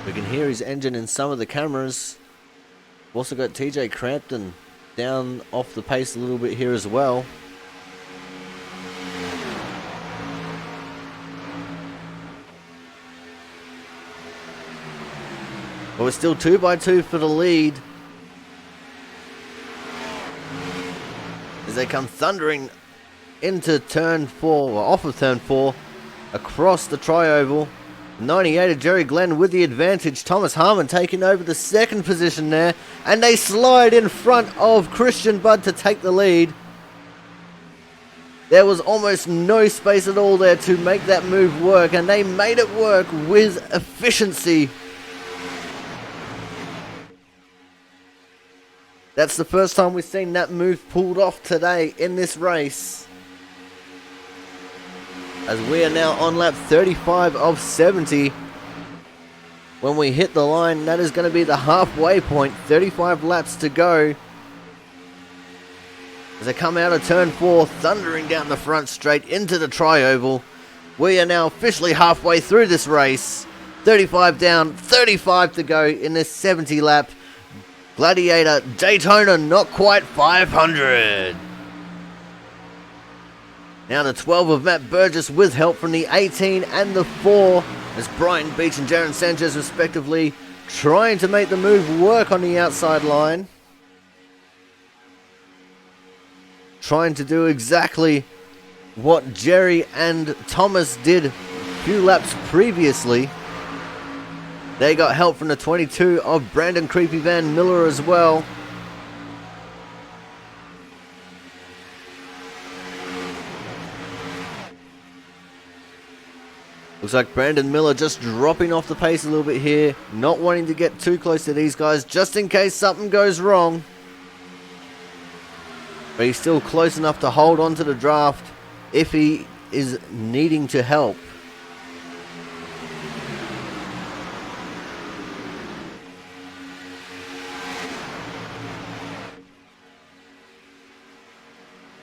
[SPEAKER 1] We can hear his engine in some of the cameras. We've also got TJ Crampton down off the pace a little bit here as well. But we're still 2x2 for the lead as they come thundering into turn 4, or off of turn 4, across the tri-oval. 98 of Jerry Glenn with the advantage. Thomas Harmon taking over the second position there. And they slide in front of Christian Budd to take the lead. There was almost no space at all there to make that move work. And they made it work with efficiency. That's the first time we've seen that move pulled off today in this race. As we are now on lap 35 of 70. When we hit the line, that is going to be the halfway point. 35 laps to go. As they come out of turn 4, thundering down the front straight into the tri-oval. We are now officially halfway through this race. 35 down, 35 to go in this 70 lap. Gladiator Daytona, not quite 500. Now the 12 of Matt Burgess with help from the 18 and the 4 as Brian Beach and Jaron Sanchez respectively trying to make the move work on the outside line. Trying to do exactly what Jerry and Thomas did a few laps previously. They got help from the 22 of Brandon Creepy Van Miller as well. Looks like Brandon Miller just dropping off the pace a little bit here. Not wanting to get too close to these guys just in case something goes wrong. But he's still close enough to hold on to the draft if he is needing to help.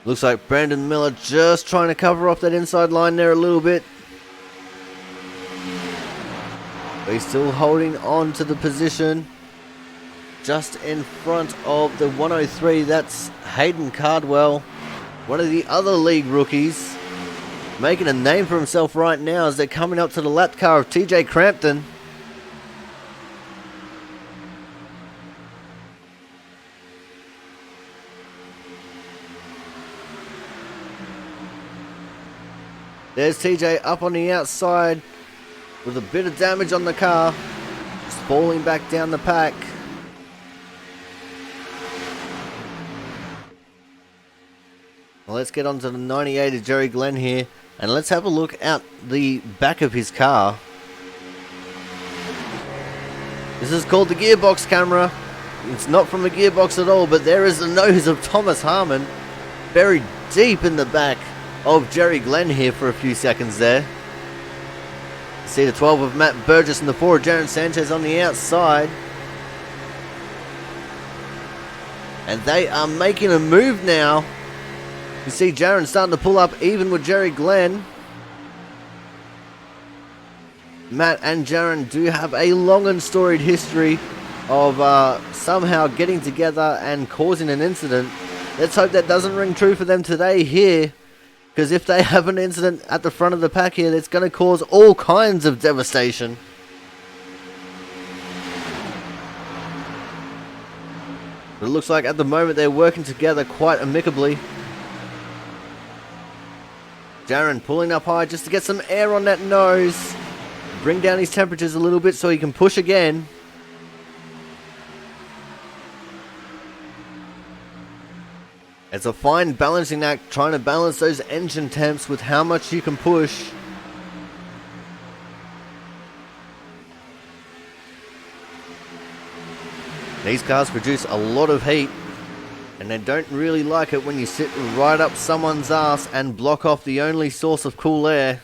[SPEAKER 1] Looks like Brandon Miller just trying to cover off that inside line there a little bit. But he's still holding on to the position just in front of the 103. That's Hayden Cardwell, one of the other league rookies, making a name for himself right now as they're coming up to the lap car of TJ Crampton. There's TJ up on the outside with a bit of damage on the car, just falling back down the pack. Well, let's get on to the 98 of Jerry Glenn here, and let's have a look at the back of his car. This is called the gearbox camera. It's not from a gearbox at all, but there is the nose of Thomas Harmon buried deep in the back of Jerry Glenn here for a few seconds there. See the 12 of Matt Burgess and the 4 of Jaron Sanchez on the outside. And they are making a move now. You see Jaron starting to pull up even with Jerry Glenn. Matt and Jaron do have a long and storied history of somehow getting together and causing an incident. Let's hope that doesn't ring true for them today here. Because if they have an incident at the front of the pack here, that's going to cause all kinds of devastation. But it looks like at the moment they're working together quite amicably. Jaron pulling up high just to get some air on that nose. Bring down his temperatures a little bit so he can push again. It's a fine balancing act, trying to balance those engine temps with how much you can push. These cars produce a lot of heat, and they don't really like it when you sit right up someone's ass and block off the only source of cool air.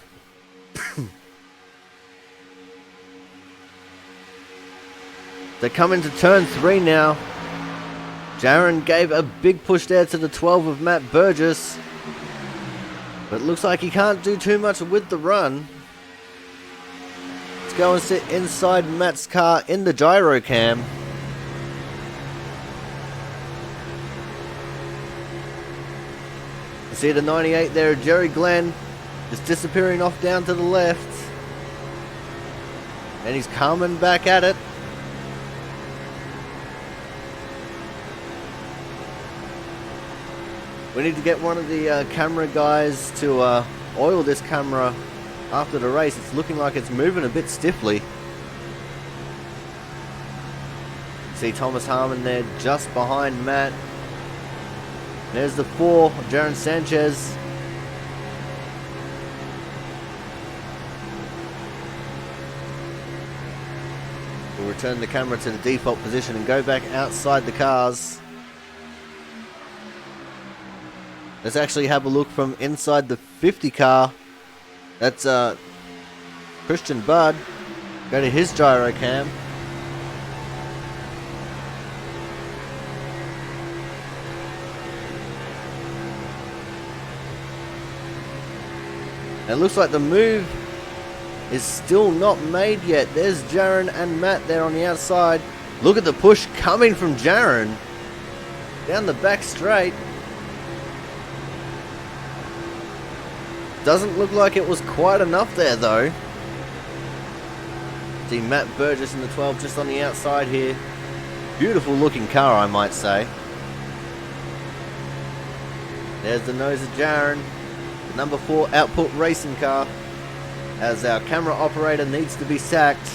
[SPEAKER 1] They come into turn 3 now. Jaron gave a big push there to the 12 of Matt Burgess, but it looks like he can't do too much with the run. Let's go and sit inside Matt's car in the gyro cam. You see the 98 there, Jerry Glenn, just disappearing off down to the left. And he's coming back at it. We need to get one of the camera guys to oil this camera after the race. It's looking like it's moving a bit stiffly. See Thomas Harmon there just behind Matt. There's the 4, Jaron Sanchez. We'll return the camera to the default position and go back outside the cars. Let's actually have a look from inside the 50 car. That's Christian Budd. Go to his gyro cam. It looks like the move is still not made yet. There's Jaron and Matt there on the outside. Look at the push coming from Jaron down the back straight. Doesn't look like it was quite enough there though. See Matt Burgess in the 12 just on the outside here. Beautiful looking car, I might say. There's the nose of Jaron. Number 4 output racing car, as our camera operator needs to be sacked.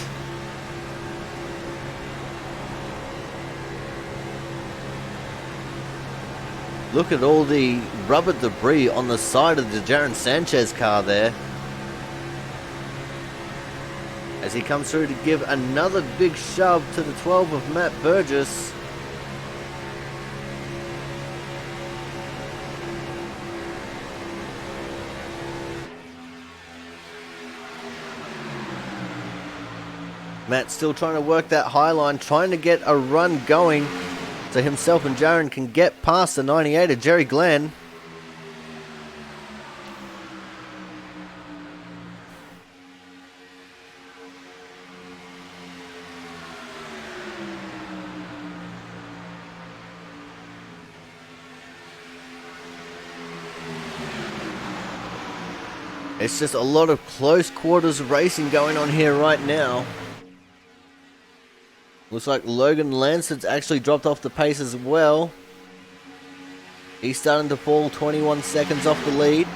[SPEAKER 1] Look at all the rubber debris on the side of the Jaron Sanchez car there, as he comes through to give another big shove to the 12 of Matt Burgess. Matt still trying to work that high line, trying to get a run going so himself and Jaron can get past the 98 of Jerry Glenn. It's just a lot of close quarters racing going on here right now. Looks like Logan Lansford's actually dropped off the pace as well. He's starting to fall 21 seconds off the lead.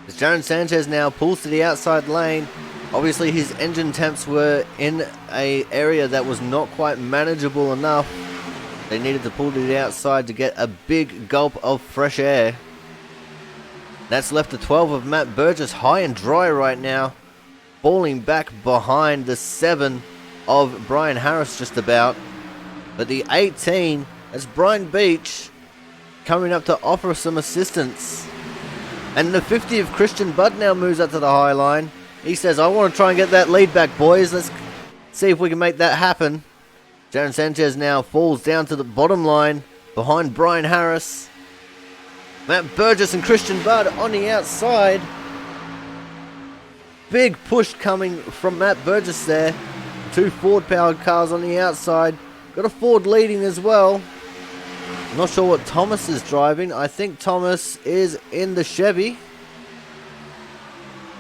[SPEAKER 1] As Jaron Sanchez now pulls to the outside lane. Obviously his engine temps were in an area that was not quite manageable enough. They needed to pull to the outside to get a big gulp of fresh air. That's left the 12 of Matt Burgess high and dry right now, falling back behind the 7 of Brian Harris just about. But the 18, that's Brian Beach, coming up to offer some assistance. And the 50 of Christian Budd now moves up to the high line. He says, I want to try and get that lead back, boys. Let's see if we can make that happen. Jaron Sanchez now falls down to the bottom line behind Brian Harris. Matt Burgess and Christian Budd on the outside. Big push coming from Matt Burgess there. 2 Ford-powered cars on the outside. Got a Ford leading as well. Not sure what Thomas is driving. I think Thomas is in the Chevy.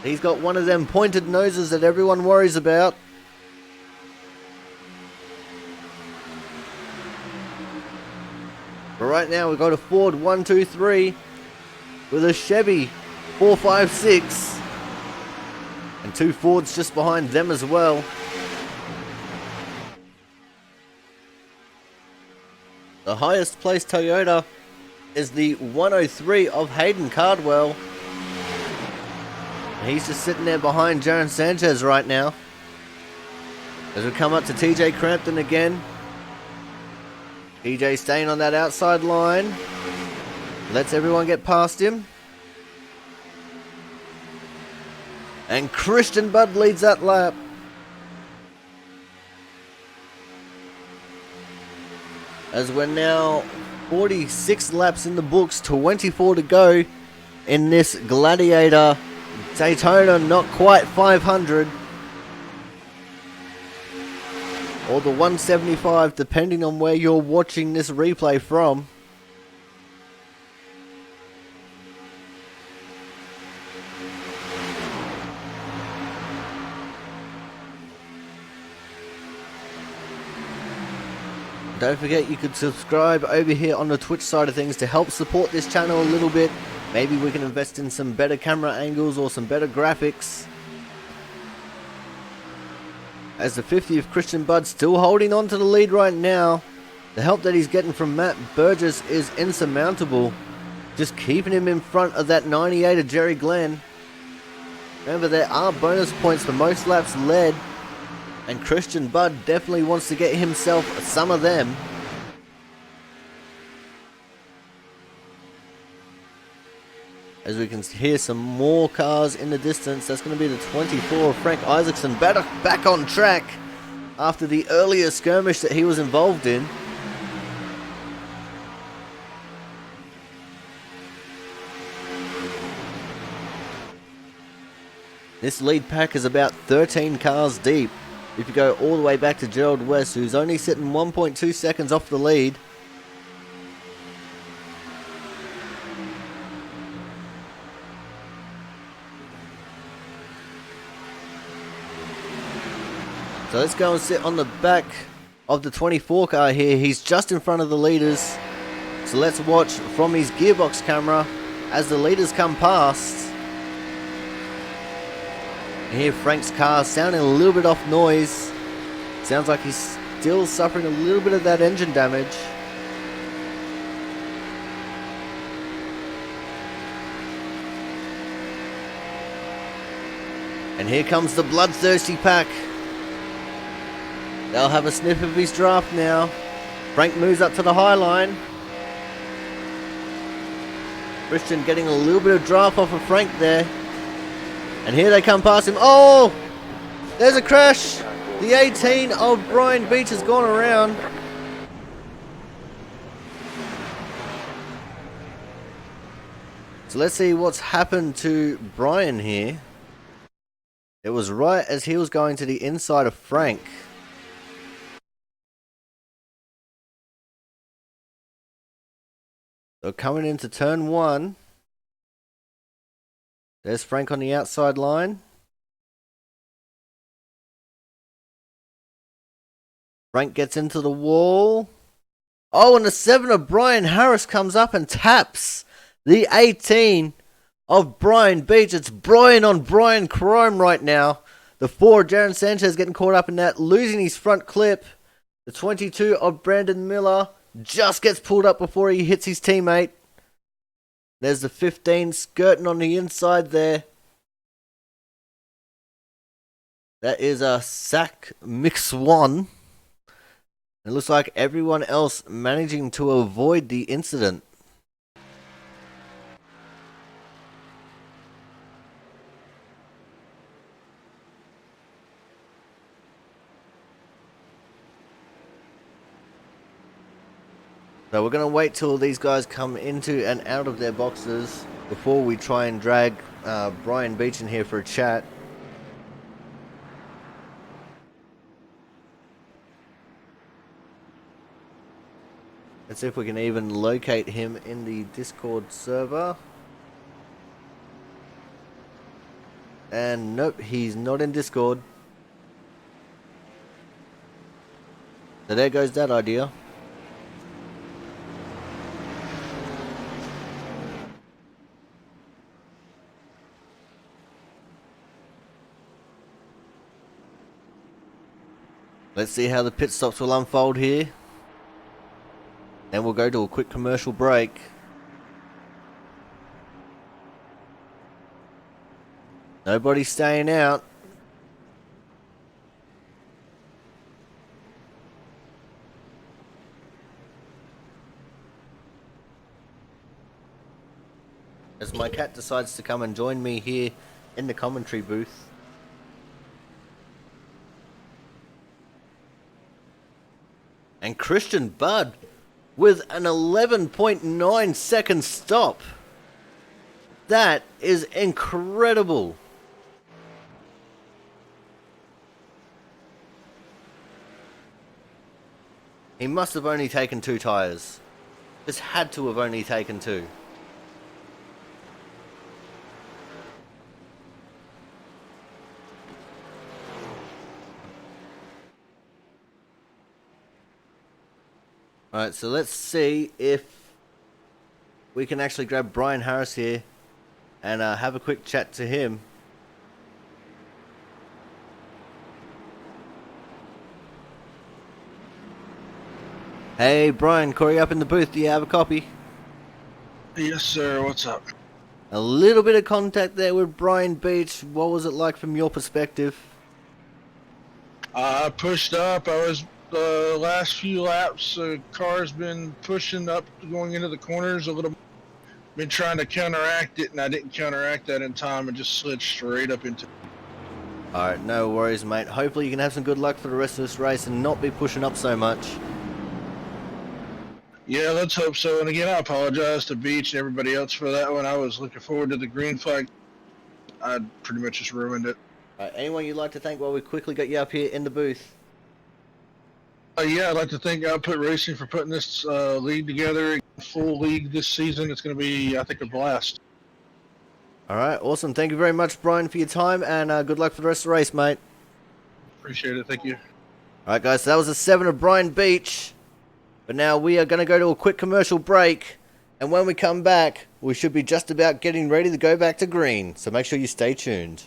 [SPEAKER 1] He's got one of them pointed noses that everyone worries about. But right now we've got a Ford 123 with a Chevy 456 and 2 Fords just behind them as well. The highest placed Toyota is the 103 of Hayden Cardwell. He's just sitting there behind Jaron Sanchez right now. As we come up to TJ Crampton again. TJ staying on that outside line. Lets everyone get past him. And Christian Budd leads that lap. As we're now 46 laps in the books, 24 to go in this Gladiator Daytona, not quite 500. Or the 175, depending on where you're watching this replay from. Don't forget you could subscribe over here on the Twitch side of things to help support this channel a little bit. Maybe we can invest in some better camera angles or some better graphics. As the 50th Christian Budd still holding on to the lead right now. The help that he's getting from Matt Burgess is insurmountable. Just keeping him in front of that 98 of Jerry Glenn. Remember, there are bonus points for most laps led. And Christian Budd definitely wants to get himself some of them. As we can hear some more cars in the distance. That's going to be the 24 of Frank Isaacson. Back on track after the earlier skirmish that he was involved in. This lead pack is about 13 cars deep. If you go all the way back to Gerald West, who's only sitting 1.2 seconds off the lead. So let's go and sit on the back of the 24 car here. He's just in front of the leaders. So let's watch from his gearbox camera as the leaders come past. Here Frank's car sounding a little bit off noise. Sounds like he's still suffering a little bit of that engine damage. And here comes the bloodthirsty pack. They'll have a sniff of his draft now. Frank moves up to the high line. Christian getting a little bit of draft off of Frank there. And here they come past him. Oh! There's a crash! The 18 of Brian Beach has gone around. So let's see what's happened to Brian here. It was right as he was going to the inside of Frank. So coming into turn 1. There's Frank on the outside line. Frank gets into the wall. Oh, and the 7 of Brian Harris comes up and taps the 18 of Brian Beach. It's Brian on Brian Chrome right now. The 4 of Jaron Sanchez getting caught up in that, losing his front clip. The 22 of Brandon Miller just gets pulled up before he hits his teammate. There's the 15 skirting on the inside there. That is a Sack Mix 1. It looks like everyone else managing to avoid the incident. So we're going to wait till these guys come into and out of their boxes before we try and drag Brian Beach in here for a chat. Let's see if we can even locate him in the Discord server. And nope, he's not in Discord. So there goes that idea. Let's see how the pit stops will unfold here. Then we'll go to a quick commercial break. Nobody's staying out. As my cat decides to come and join me here in the commentary booth. And Christian Budd with an 11.9 second stop. That is incredible. He must have only taken 2 tyres. Just had to have only taken 2. Alright, so let's see if we can actually grab Brian Harris here and have a quick chat to him. Hey Brian, Corey up in the booth, do you have a copy?
[SPEAKER 4] Yes, sir. What's up?
[SPEAKER 1] A little bit of contact there with Brian Beach. What was it like from your perspective?
[SPEAKER 4] I pushed up. I was the last few laps. The car's been pushing up, going into the corners a little. Been trying to counteract it, and I didn't counteract that in time, and just slid straight up into.
[SPEAKER 1] Alright, no worries, mate. Hopefully you can have some good luck for the rest of this race and not be pushing up so much.
[SPEAKER 4] Yeah, let's hope so. And again, I apologize to Beach and everybody else for that one. I was looking forward to the green flag. I pretty much just ruined it.
[SPEAKER 1] Anyone you'd like to thank while we quickly got you up here in the booth?
[SPEAKER 4] Yeah, I'd like to thank Output Racing for putting this league together. Full league this season. It's going to be, I think, a blast.
[SPEAKER 1] Alright, awesome. Thank you very much, Brian, for your time, and good luck for the rest of the race, mate.
[SPEAKER 4] Appreciate it. Thank you.
[SPEAKER 1] Alright, guys, so that was a 7 of Brian Beach. But now we are going to go to a quick commercial break, and when we come back, we should be just about getting ready to go back to green. So make sure you stay tuned.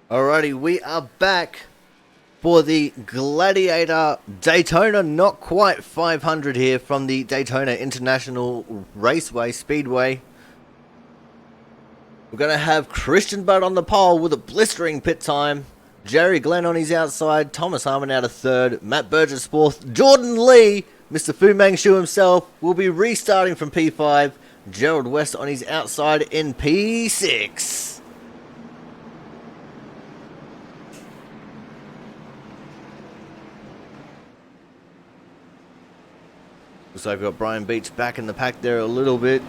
[SPEAKER 1] Alrighty, we are back for the Gladiator Daytona, not quite 500 here from the Daytona International Raceway Speedway. We're going to have Christian Budd on the pole with a blistering pit time. Jerry Glenn on his outside, Thomas Harmon out of third, Matt Burgess fourth, Jordan Lee, Mr. Fu Manchu himself, will be restarting from P5, Gerald West on his outside in P6. Looks like we've got Brian Beach back in the pack there a little bit.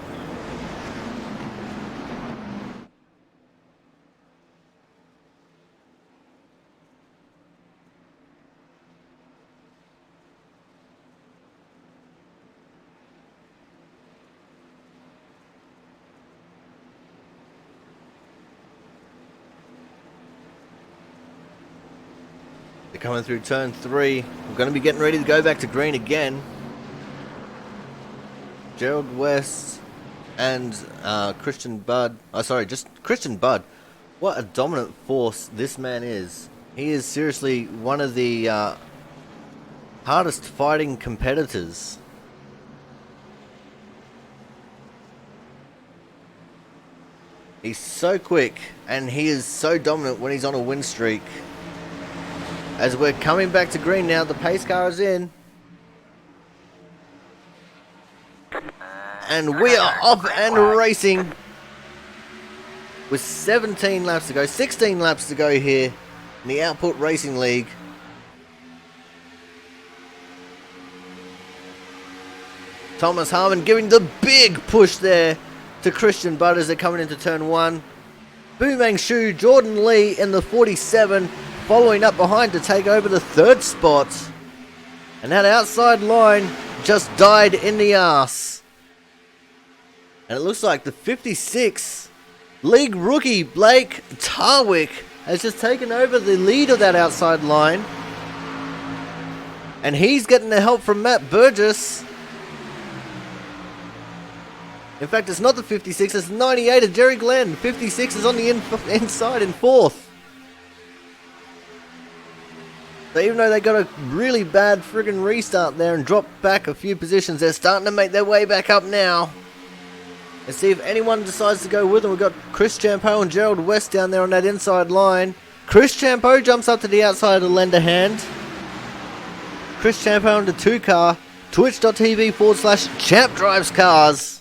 [SPEAKER 1] They're coming through turn 3. We're going to be getting ready to go back to green again. Gerald West and Christian Budd. Oh, sorry, just Christian Budd. What a dominant force this man is. He is seriously one of the hardest fighting competitors. He's so quick, and he is so dominant when he's on a win streak. As we're coming back to green now, the pace car is in. And we are off and racing with 17 laps to go, 16 laps to go here in the Output Racing League. Thomas Harmon giving the big push there to Christian Budd as they're coming into turn 1. Boomang Shu, Jordan Lee in the 47, following up behind to take over the 3rd spot. And that outside line just died in the arse. And it looks like the 56 league rookie Blake Tarwick has just taken over the lead of that outside line. And he's getting the help from Matt Burgess. In fact, it's not the 56, it's 98 of Jerry Glenn. 56 is on the inside in 4th. So even though they got a really bad friggin' restart there and dropped back a few positions, they're starting to make their way back up now. Let's see if anyone decides to go with them. We've got Chris Champeau and Gerald West down there on that inside line. Chris Champeau jumps up to the outside of the lend a hand. Chris Champeau into 2-car. Twitch.tv/Champ Drives Cars.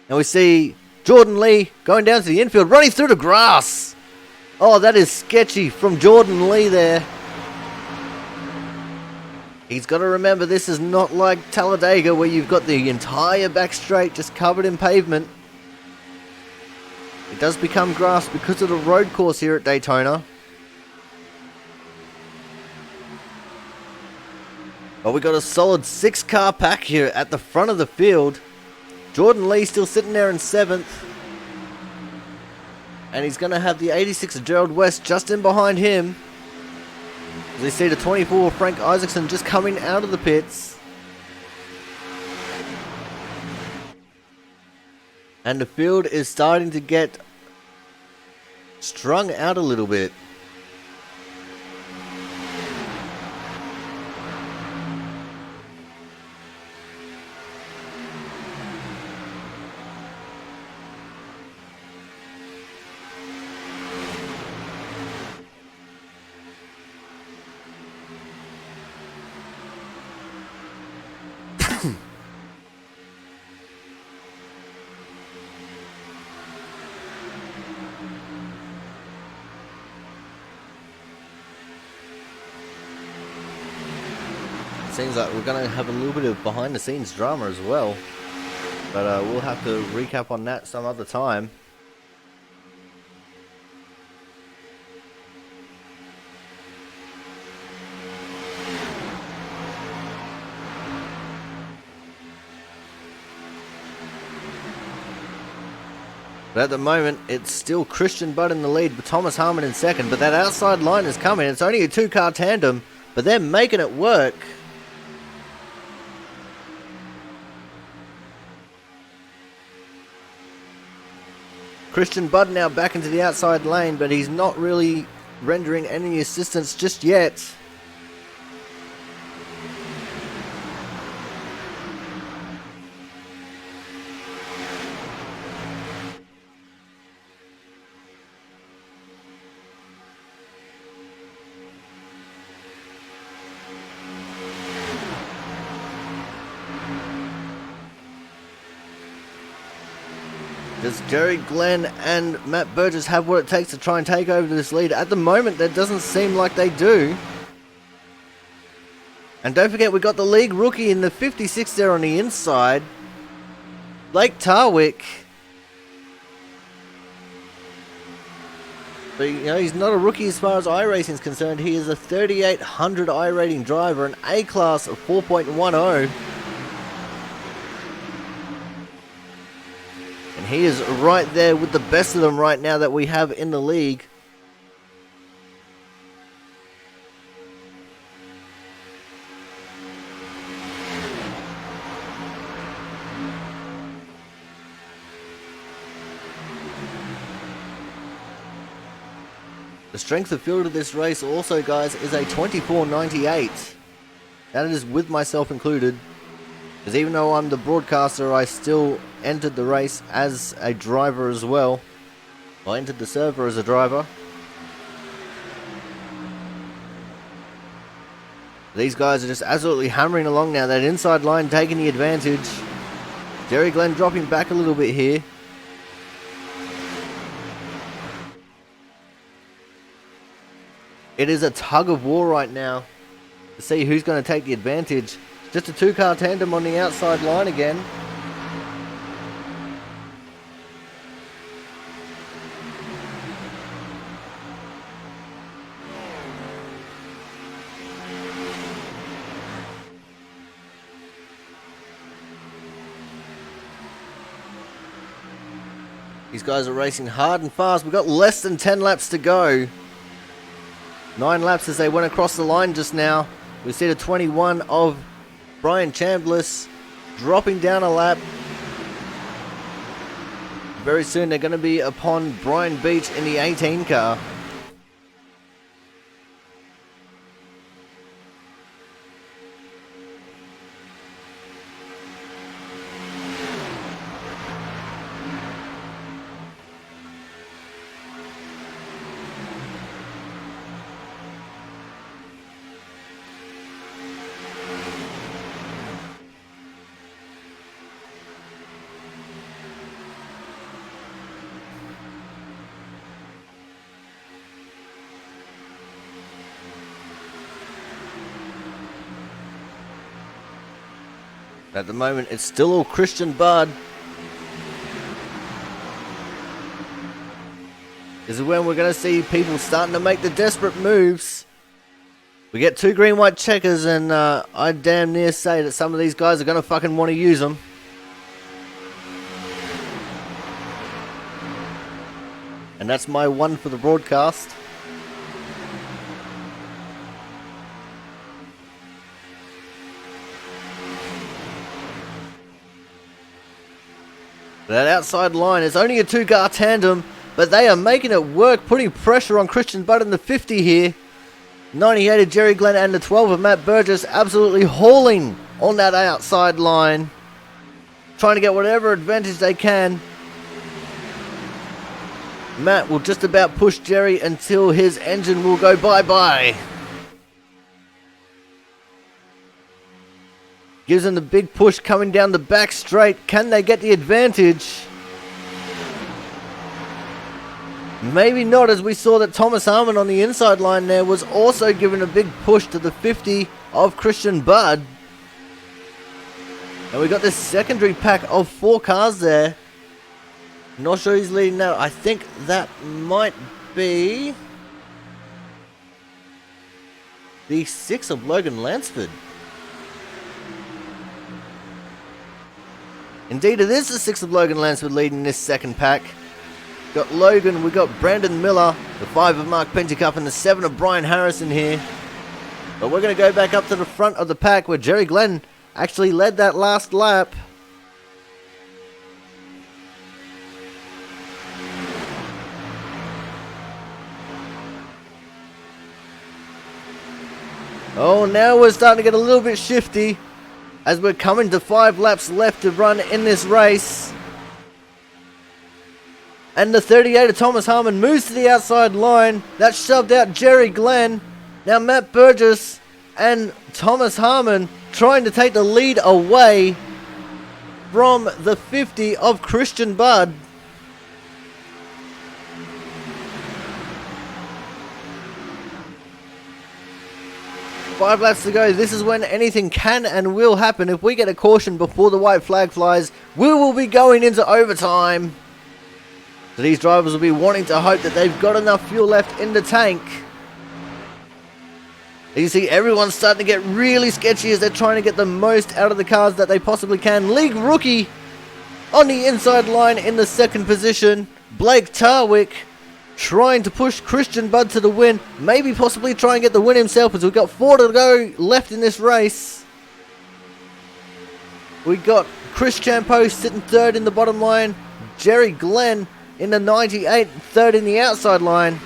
[SPEAKER 1] And we see Jordan Lee going down to the infield, running through the grass. Oh, that is sketchy from Jordan Lee there. He's got to remember, this is not like Talladega where you've got the entire back straight just covered in pavement. It does become grass because of the road course here at Daytona. But we got a solid 6-car pack here at the front of the field. Jordan Lee still sitting there in 7th. And he's going to have the 86 of Gerald West just in behind him. As we see the 24 Frank Isaacson just coming out of the pits. And the field is starting to get strung out a little bit. Seems like we're going to have a little bit of behind the scenes drama as well. But we'll have to recap on that some other time. But at the moment, it's still Christian Budd in the lead, but Thomas Harmon in 2nd. But that outside line is coming. It's only a 2-car tandem, but they're making it work. Christian Budd now back into the outside lane, but he's not really rendering any assistance just yet. Does Jerry Glenn and Matt Burgess have what it takes to try and take over this lead? At the moment, that doesn't seem like they do. And don't forget, we got the league rookie in the 56 there on the inside. Blake Tarwick. But, you know, he's not a rookie as far as iRacing is concerned. He is a 3800 iRating driver, an A-class of 4.10. And he is right there with the best of them right now that we have in the league. The strength of field of this race also, guys, is a 24.98. That is with myself included. Because even though I'm the broadcaster, I still entered the race as a driver as well. I entered the server as a driver. These guys are just absolutely hammering along now. That inside line taking the advantage. Jerry Glenn dropping back a little bit here. It is a tug of war right now to see who's going to take the advantage. Just a two-car tandem on the outside line again. These guys are racing hard and fast. We've got less than 10 laps to go. 9 laps as they went across the line just now. We see the 21 of Brian Chambliss dropping down a lap. Very soon they're going to be upon Brian Beach in the 18 car. At the moment, it's still all Christian Budd. This is when we're going to see people starting to make the desperate moves. We get 2 green-white checkers, and I damn near say that some of these guys are going to fucking want to use them. And that's my one for the broadcast. That outside line is only a 2-car tandem, but they are making it work, putting pressure on Christian Budd in the 50 here. 98 of Jerry Glenn and the 12 of Matt Burgess absolutely hauling on that outside line, trying to get whatever advantage they can. Matt will just about push Jerry until his engine will go bye-bye. Gives them the big push coming down the back straight. Can they get the advantage? Maybe not, as we saw that Thomas Harmon on the inside line there was also given a big push to the 50 of Christian Budd. And we got this secondary pack of 4 cars there. Not sure who's leading that. I think that might be the 6 of Logan Lansford. Indeed, it is the 6 of Logan Lansford leading this second pack. Got Logan, we got Brandon Miller, the 5 of Mark Pentecup, and the 7 of Brian Harrison here. But we're going to go back up to the front of the pack where Jerry Glenn actually led that last lap. Oh, now we're starting to get a little bit shifty as we're coming to 5 laps left to run in this race. And the 38 of Thomas Harmon moves to the outside line. That shoved out Jerry Glenn. Now Matt Burgess and Thomas Harmon trying to take the lead away from the 50 of Christian Budd. Five laps to go. This is when anything can and will happen. If we get a caution before the white flag flies, we will be going into overtime. So these drivers will be wanting to hope that they've got enough fuel left in the tank. You see everyone's starting to get really sketchy as they're trying to get the most out of the cars that they possibly can. League rookie on the inside line in the second position. Blake Tarwick trying to push Christian Budd to the win. Maybe possibly try and get the win himself, as we've got 4 to go left in this race. We got Chris Champeau sitting 3rd in the bottom line. Jerry Glenn in the 98, 3rd in the outside line.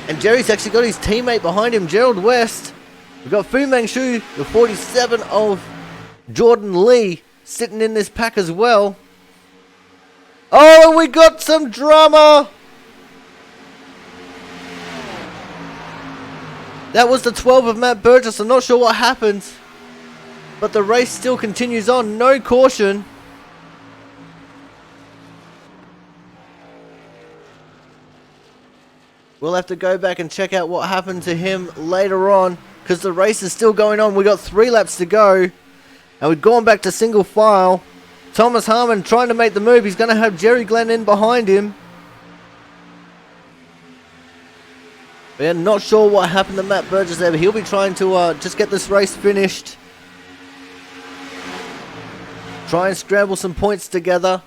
[SPEAKER 1] And Jerry's actually got his teammate behind him, Gerald West. We've got Fu Manchu, the 47 of Jordan Lee, sitting in this pack as well. Oh, we got some drama! That was the 12 of Matt Burgess. I'm not sure what happened. But the race still continues on. No caution. We'll have to go back and check out what happened to him later on, because the race is still going on. We got 3 laps to go. And we've gone back to single file. Thomas Harmon trying to make the move. He's going to have Jerry Glenn in behind him. We're not sure what happened to Matt Burgess there, but he'll be trying to just get this race finished. Try and scramble some points together.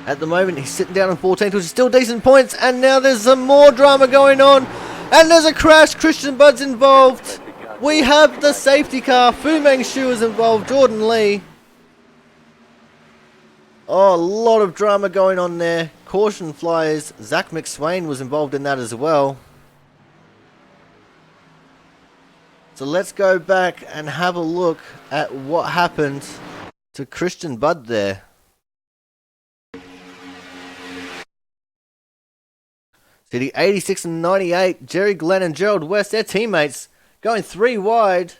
[SPEAKER 1] At the moment, he's sitting down on 14th, which is still decent points. And now there's some more drama going on. And there's a crash. Christian Budd's involved. We have the safety car. Fu Manchu is involved. Jordan Lee. Oh, a lot of drama going on there. Caution flyers. Zach McSwain was involved in that as well. So let's go back and have a look at what happened to Christian Budd there. So the 86 and 98, Jerry Glenn and Gerald West, their teammates, going 3 wide.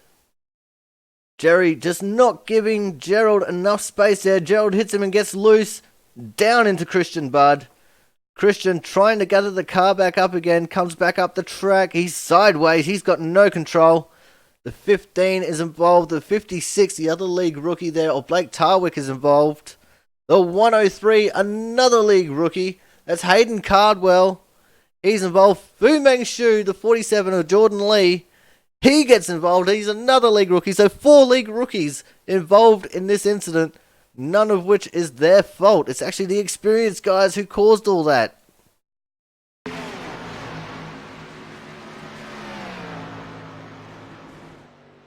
[SPEAKER 1] Jerry just not giving Gerald enough space there. Gerald hits him and gets loose. Down into Christian Budd. Christian trying to gather the car back up again. Comes back up the track. He's sideways. He's got no control. The 15 is involved. The 56, the other league rookie there, or Blake Tarwick, is involved. The 103, another league rookie. That's Hayden Cardwell. He's involved. Fu Manchu, the 47 of Jordan Lee. He gets involved. He's another league rookie. So 4 league rookies involved in this incident. None of which is their fault. It's actually the experienced guys who caused all that.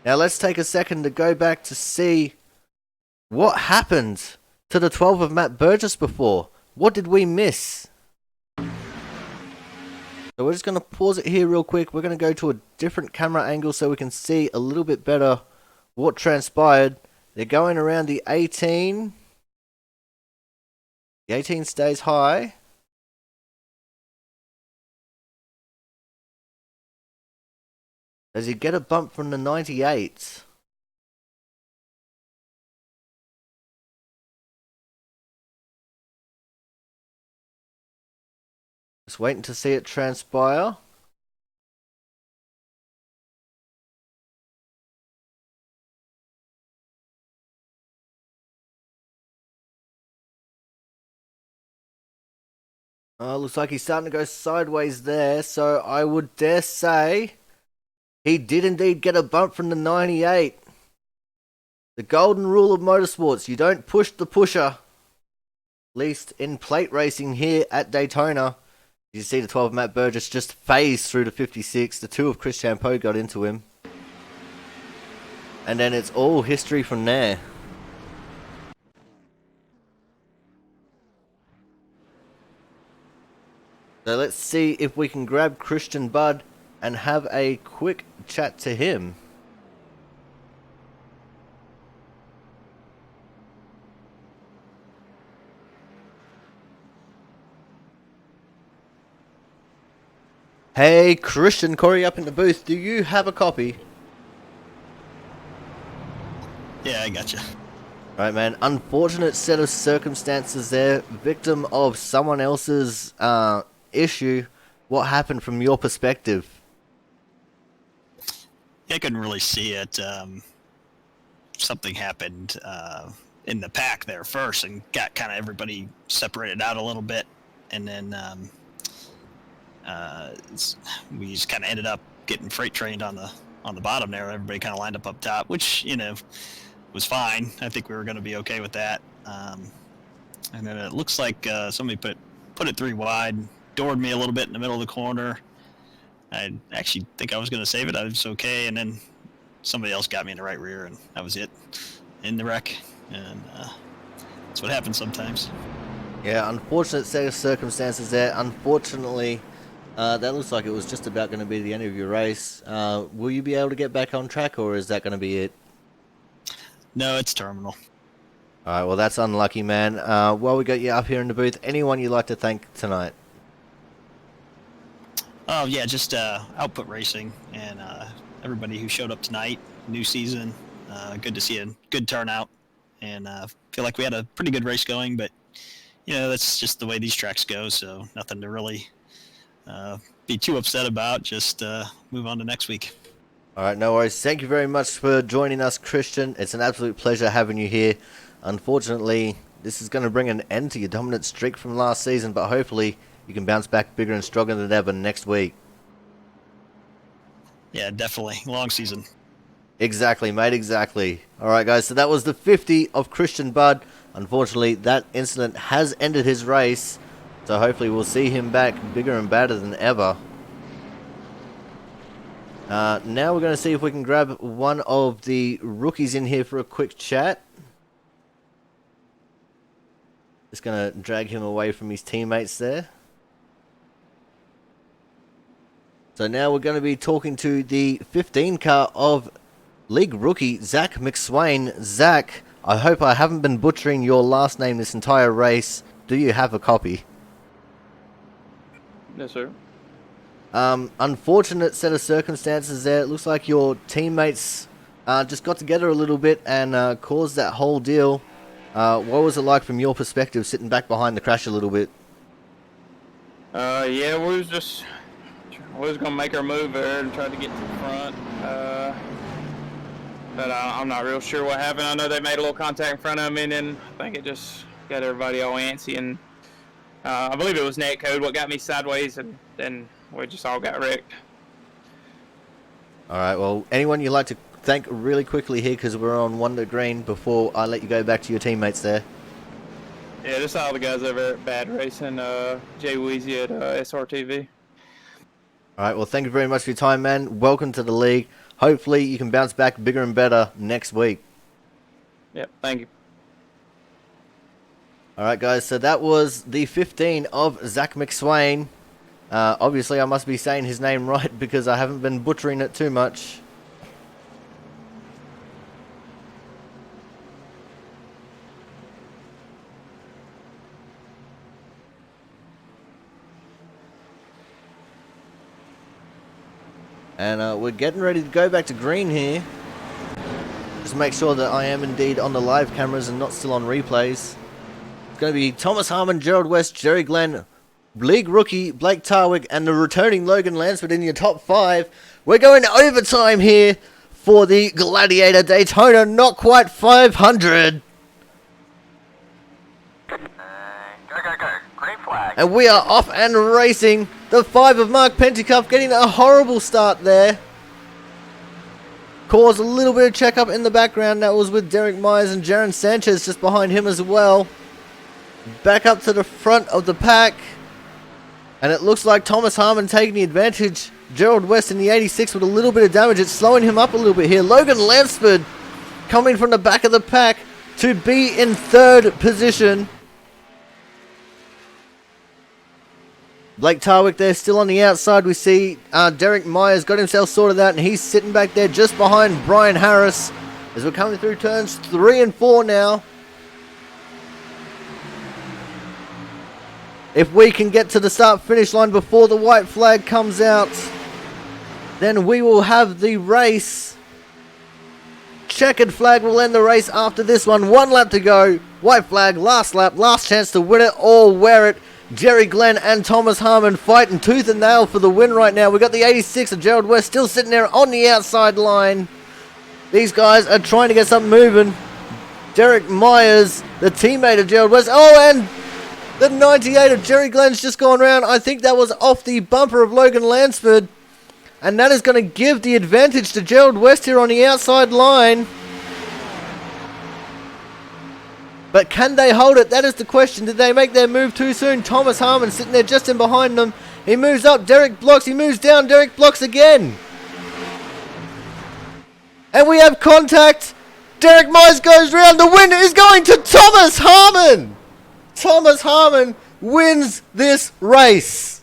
[SPEAKER 1] Now let's take a second to go back to see what happened to the 12 of Matt Burgess before. What did we miss? So we're just going to pause it here real quick. We're going to go to a different camera angle so we can see a little bit better what transpired. They're going around the 18. The 18 stays high. Does he get a bump from the 98? Just waiting to see it transpire. Looks like he's starting to go sideways there, so I would dare say he did indeed get a bump from the 98. The golden rule of motorsports, you don't push the pusher. At least in plate racing here at Daytona. You see the 12 of Matt Burgess just phased through the 56. The 2 of Chris Champeau got into him. And then it's all history from there. So let's see if we can grab Christian Budd and have a quick chat to him. Hey Christian, Corey up in the booth. Do you have a copy?
[SPEAKER 5] Yeah, I gotcha.
[SPEAKER 1] Right, man. Unfortunate set of circumstances there. Victim of someone else's issue. What happened from your perspective?
[SPEAKER 5] I couldn't really see it. Something happened in the pack there first and got kind of everybody separated out a little bit. And then we just kind of ended up getting freight trained on the bottom there. Everybody kind of lined up top, which, you know, was fine. I think we were going to be okay with that. And then it looks like somebody put it 3 wide, doored me a little bit in the middle of the corner. I actually think I was going to save it. I was okay. And then somebody else got me in the right rear, and that was it. in the wreck, and that's what happens sometimes.
[SPEAKER 1] Yeah, unfortunate set of circumstances there. Unfortunately, that looks like it was just about going to be the end of your race. Will you be able to get back on track, or is that going to be it?
[SPEAKER 5] No, it's terminal.
[SPEAKER 1] All right, well, that's unlucky, man. While we got you up here in the booth, anyone you'd like to thank tonight?
[SPEAKER 5] Oh yeah, just Output Racing and everybody who showed up tonight. New season, good to see a good turnout, and feel like we had a pretty good race going. But you know, that's just the way these tracks go. So nothing to really be too upset about. Just move on to next week.
[SPEAKER 1] All right, no worries. Thank you very much for joining us, Christian. It's an absolute pleasure having you here. Unfortunately, this is going to bring an end to your dominant streak from last season, but hopefully you can bounce back bigger and stronger than ever next week.
[SPEAKER 5] Yeah, definitely. Long season.
[SPEAKER 1] Exactly, mate, exactly. All right, guys, so that was the 50 of Christian Budd. Unfortunately, that incident has ended his race, so hopefully we'll see him back bigger and badder than ever. Now we're going to see if we can grab one of the rookies in here for a quick chat. Just going to drag him away from his teammates there. So now we're going to be talking to the 15 car of League rookie Zach McSwain. Zach, I hope I haven't been butchering your last name this entire race. Do you have a copy?
[SPEAKER 6] Yes, sir.
[SPEAKER 1] Unfortunate set of circumstances there. It looks like your teammates just got together a little bit and caused that whole deal. What was it like from your perspective, sitting back behind the crash a little bit?
[SPEAKER 6] Yeah, we was gonna make our move there and try to get to the front. But I'm not real sure what happened. I know they made a little contact in front of me, and then I think it just got everybody all antsy. And I believe it was net code what got me sideways, and then we just all got wrecked.
[SPEAKER 1] All right, well, anyone you'd like to thank really quickly here, because we're on one to green, before I let you go back to your teammates there?
[SPEAKER 6] Yeah, just all the guys over at Bad Racing, Jay Weezy at SRTV.
[SPEAKER 1] All right, well, thank you very much for your time, man. Welcome to the league. Hopefully you can bounce back bigger and better next week.
[SPEAKER 6] Yep, thank you.
[SPEAKER 1] All right, guys, so that was the 15 of Zach McSwain. Obviously, I must be saying his name right because I haven't been butchering it too much. And we're getting ready to go back to green here. Just make sure that I am indeed on the live cameras and not still on replays. It's going to be Thomas Harmon, Gerald West, Jerry Glenn, League rookie Blake Tarwick, and the returning Logan Lansford in your top 5. We're going to overtime here for the Gladiator Daytona, not quite 500.
[SPEAKER 7] Go. Green flag.
[SPEAKER 1] And we are off and racing. The 5 of Mark Pentecoff getting a horrible start there. Caused a little bit of checkup in the background. That was with Derek Myers and Jaron Sanchez just behind him as well. Back up to the front of the pack. And it looks like Thomas Harmon taking the advantage. Gerald West in the 86 with a little bit of damage. It's slowing him up a little bit here. Logan Lansford coming from the back of the pack to be in 3rd position. Blake Tarwick there still on the outside. We see Derek Myers got himself sorted out, and he's sitting back there just behind Brian Harris as we're coming through turns 3 and 4 now. If we can get to the start-finish line before the white flag comes out, then we will have the race. Checkered flag will end the race after this one. 1 lap to go. White flag, last lap, last chance to win it or wear it. Jerry Glenn and Thomas Harmon fighting tooth and nail for the win right now. We've got the 86 of Gerald West still sitting there on the outside line. These guys are trying to get something moving. Derek Myers, the teammate of Gerald West. Oh, and the 98 of Jerry Glenn's just gone round. I think that was off the bumper of Logan Lansford. And that is going to give the advantage to Gerald West here on the outside line. But can they hold it? That is the question. Did they make their move too soon? Thomas Harmon sitting there just in behind them. He moves up. Derek blocks. He moves down. Derek blocks again. And we have contact. Derek Mize goes round. The winner is going to Thomas Harmon. Thomas Harmon wins this race.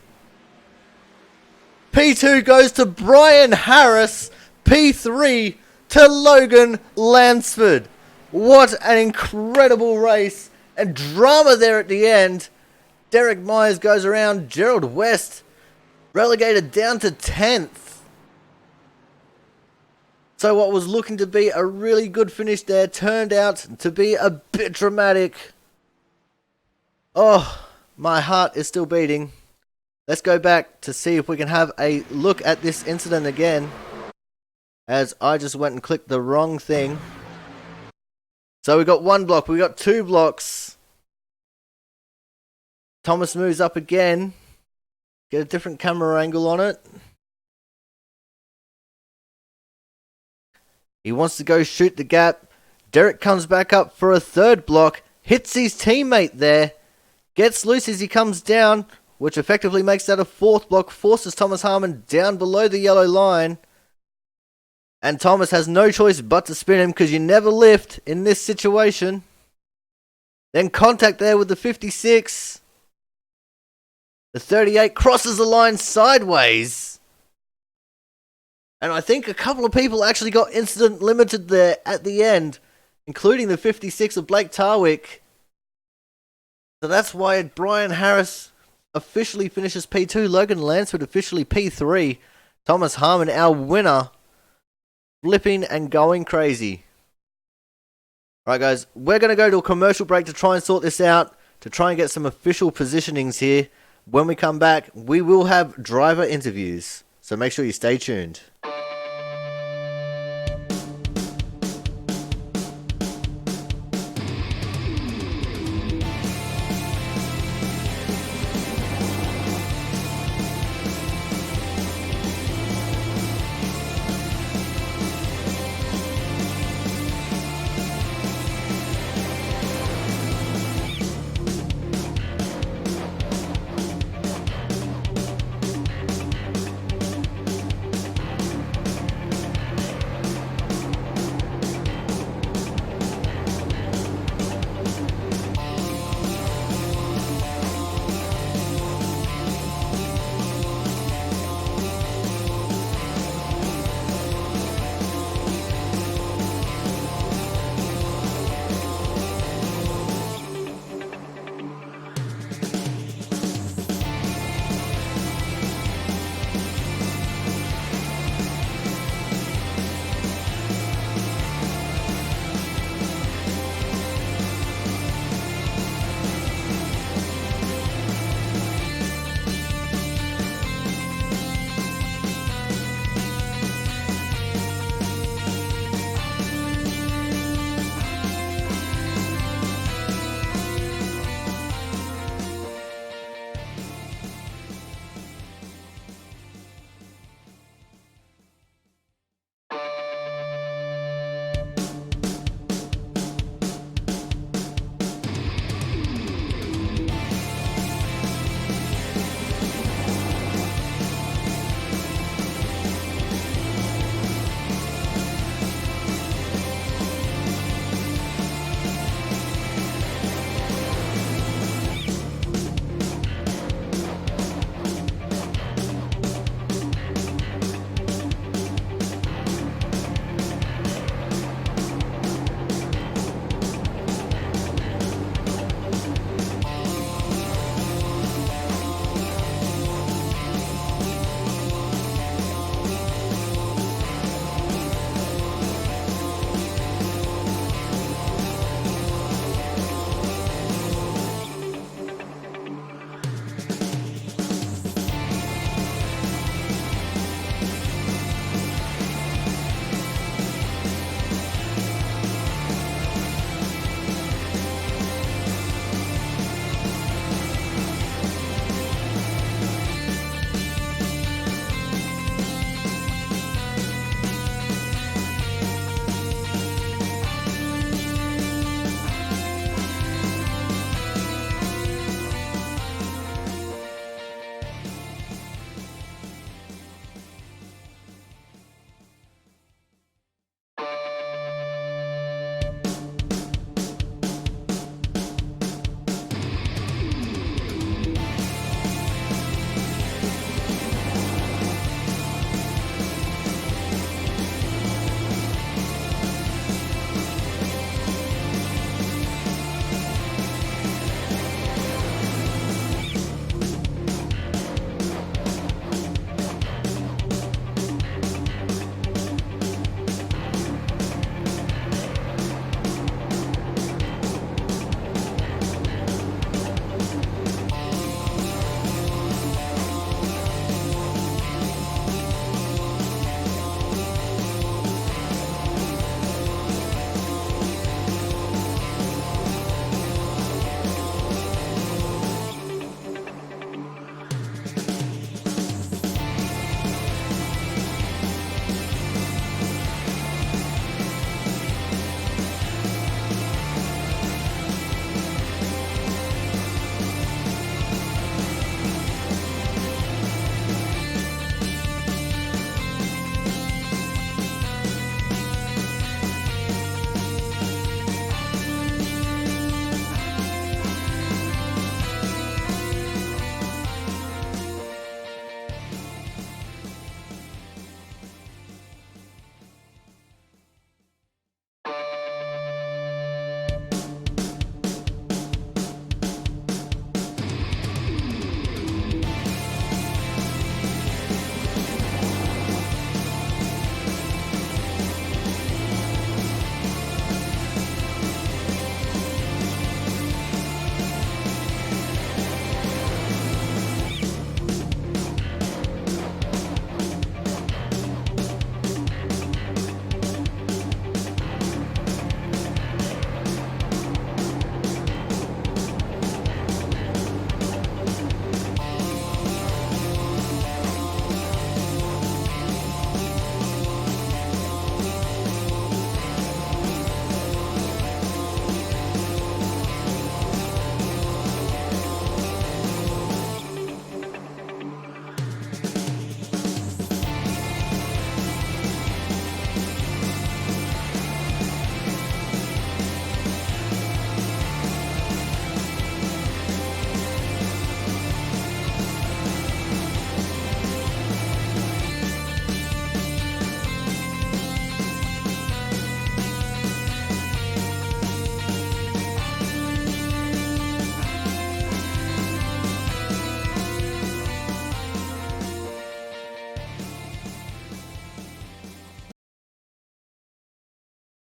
[SPEAKER 1] P2 goes to Brian Harris. P3 to Logan Lansford. What an incredible race and drama there at the end. Derek Mize goes around. Gerald West relegated down to 10th. So what was looking to be a really good finish there turned out to be a bit dramatic. Oh, my heart is still beating. Let's go back to see if we can have a look at this incident again. As I just went and clicked the wrong thing. So we got one block, we got two blocks. Thomas moves up again. Get a different camera angle on it. He wants to go shoot the gap. Derek comes back up for a third block. Hits his teammate there. Gets loose as he comes down, which effectively makes that a fourth block. Forces Thomas Harmon down below the yellow line. And Thomas has no choice but to spin him because you never lift in this situation. Then contact there with the 56. The 38 crosses the line sideways. And I think a couple of people actually got incident limited there at the end, including the 56 of Blake Tarwick. So that's why Brian Harris officially finishes P2. Logan Lansford officially P3. Thomas Harmon, our winner, flipping and going crazy. Alright guys, we're going to go to a commercial break to try and sort this out, to try and get some official positionings here. When we come back, we will have driver interviews, so make sure you stay tuned.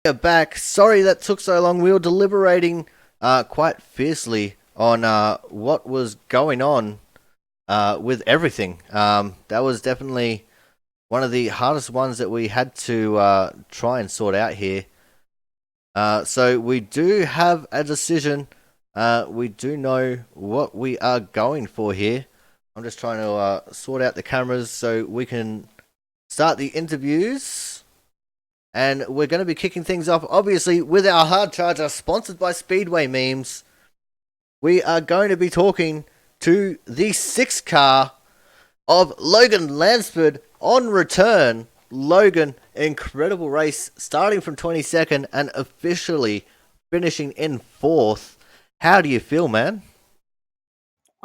[SPEAKER 1] are back. Sorry that took so long. We were deliberating quite fiercely on what was going on with everything. That was definitely one of the hardest ones that we had to try and sort out here. So we do have a decision. We do know what we are going for here. I'm just trying to sort out the cameras so we can start the interviews. And we're going to be kicking things off, obviously, with our hard charger, sponsored by Speedway Memes. We are going to be talking to the 6th car of Logan Lansford on return. Logan, incredible race, starting from 22nd and officially finishing in 4th. How do you feel, man?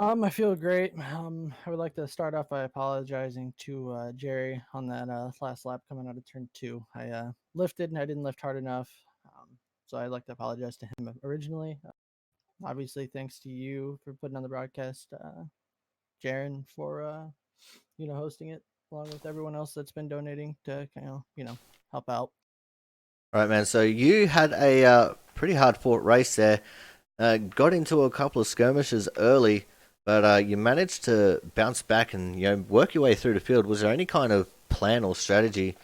[SPEAKER 8] I feel great. I would like to start off by apologizing to Jerry on that last lap coming out of turn 2. I lifted and I didn't lift hard enough, so I'd like to apologize to him originally. Obviously, thanks to you for putting on the broadcast, Jaron for hosting it, along with everyone else that's been donating to help out.
[SPEAKER 1] All right, man. So you had a pretty hard fought race there. Got into a couple of skirmishes early. But you managed to bounce back and work your way through the field. Was there any kind of plan or strategy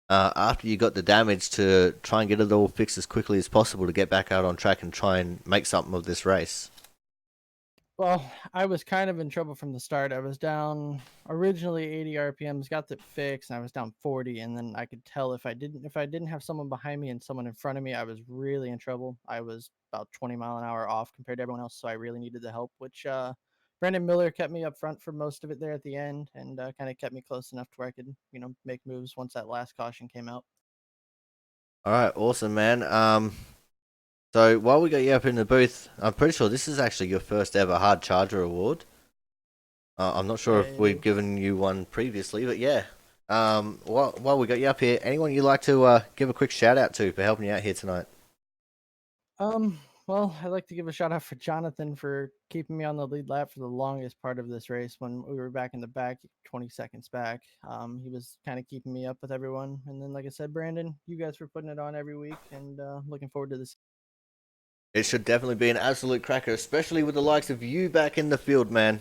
[SPEAKER 1] after you got the damage to try and get it all fixed as quickly as possible to get back out on track and try and make something of this race?
[SPEAKER 8] Well, I was kind of in trouble from the start. I was down originally 80 RPMs, got that fixed, and I was down 40. And then I could tell if I didn't have someone behind me and someone in front of me, I was really in trouble. I was about 20 mile an hour off compared to everyone else, so I really needed the help, which Brandon Miller kept me up front for most of it there at the end, and kind of kept me close enough to where I could, make moves once that last caution came out.
[SPEAKER 1] All right, awesome, man. So while we got you up in the booth, I'm pretty sure this is actually your first ever Hard Charger award. I'm not sure if we've given you one previously, but yeah. While we got you up here, anyone you'd like to give a quick shout out to for helping you out here tonight?
[SPEAKER 8] Well, I'd like to give a shout out for Jonathan for keeping me on the lead lap for the longest part of this race when we were back in the back, 20 seconds back. He was kind of keeping me up with everyone. And then, like I said, Brandon, you guys for putting it on every week, and looking forward to this.
[SPEAKER 1] It should definitely be an absolute cracker, especially with the likes of you back in the field, man.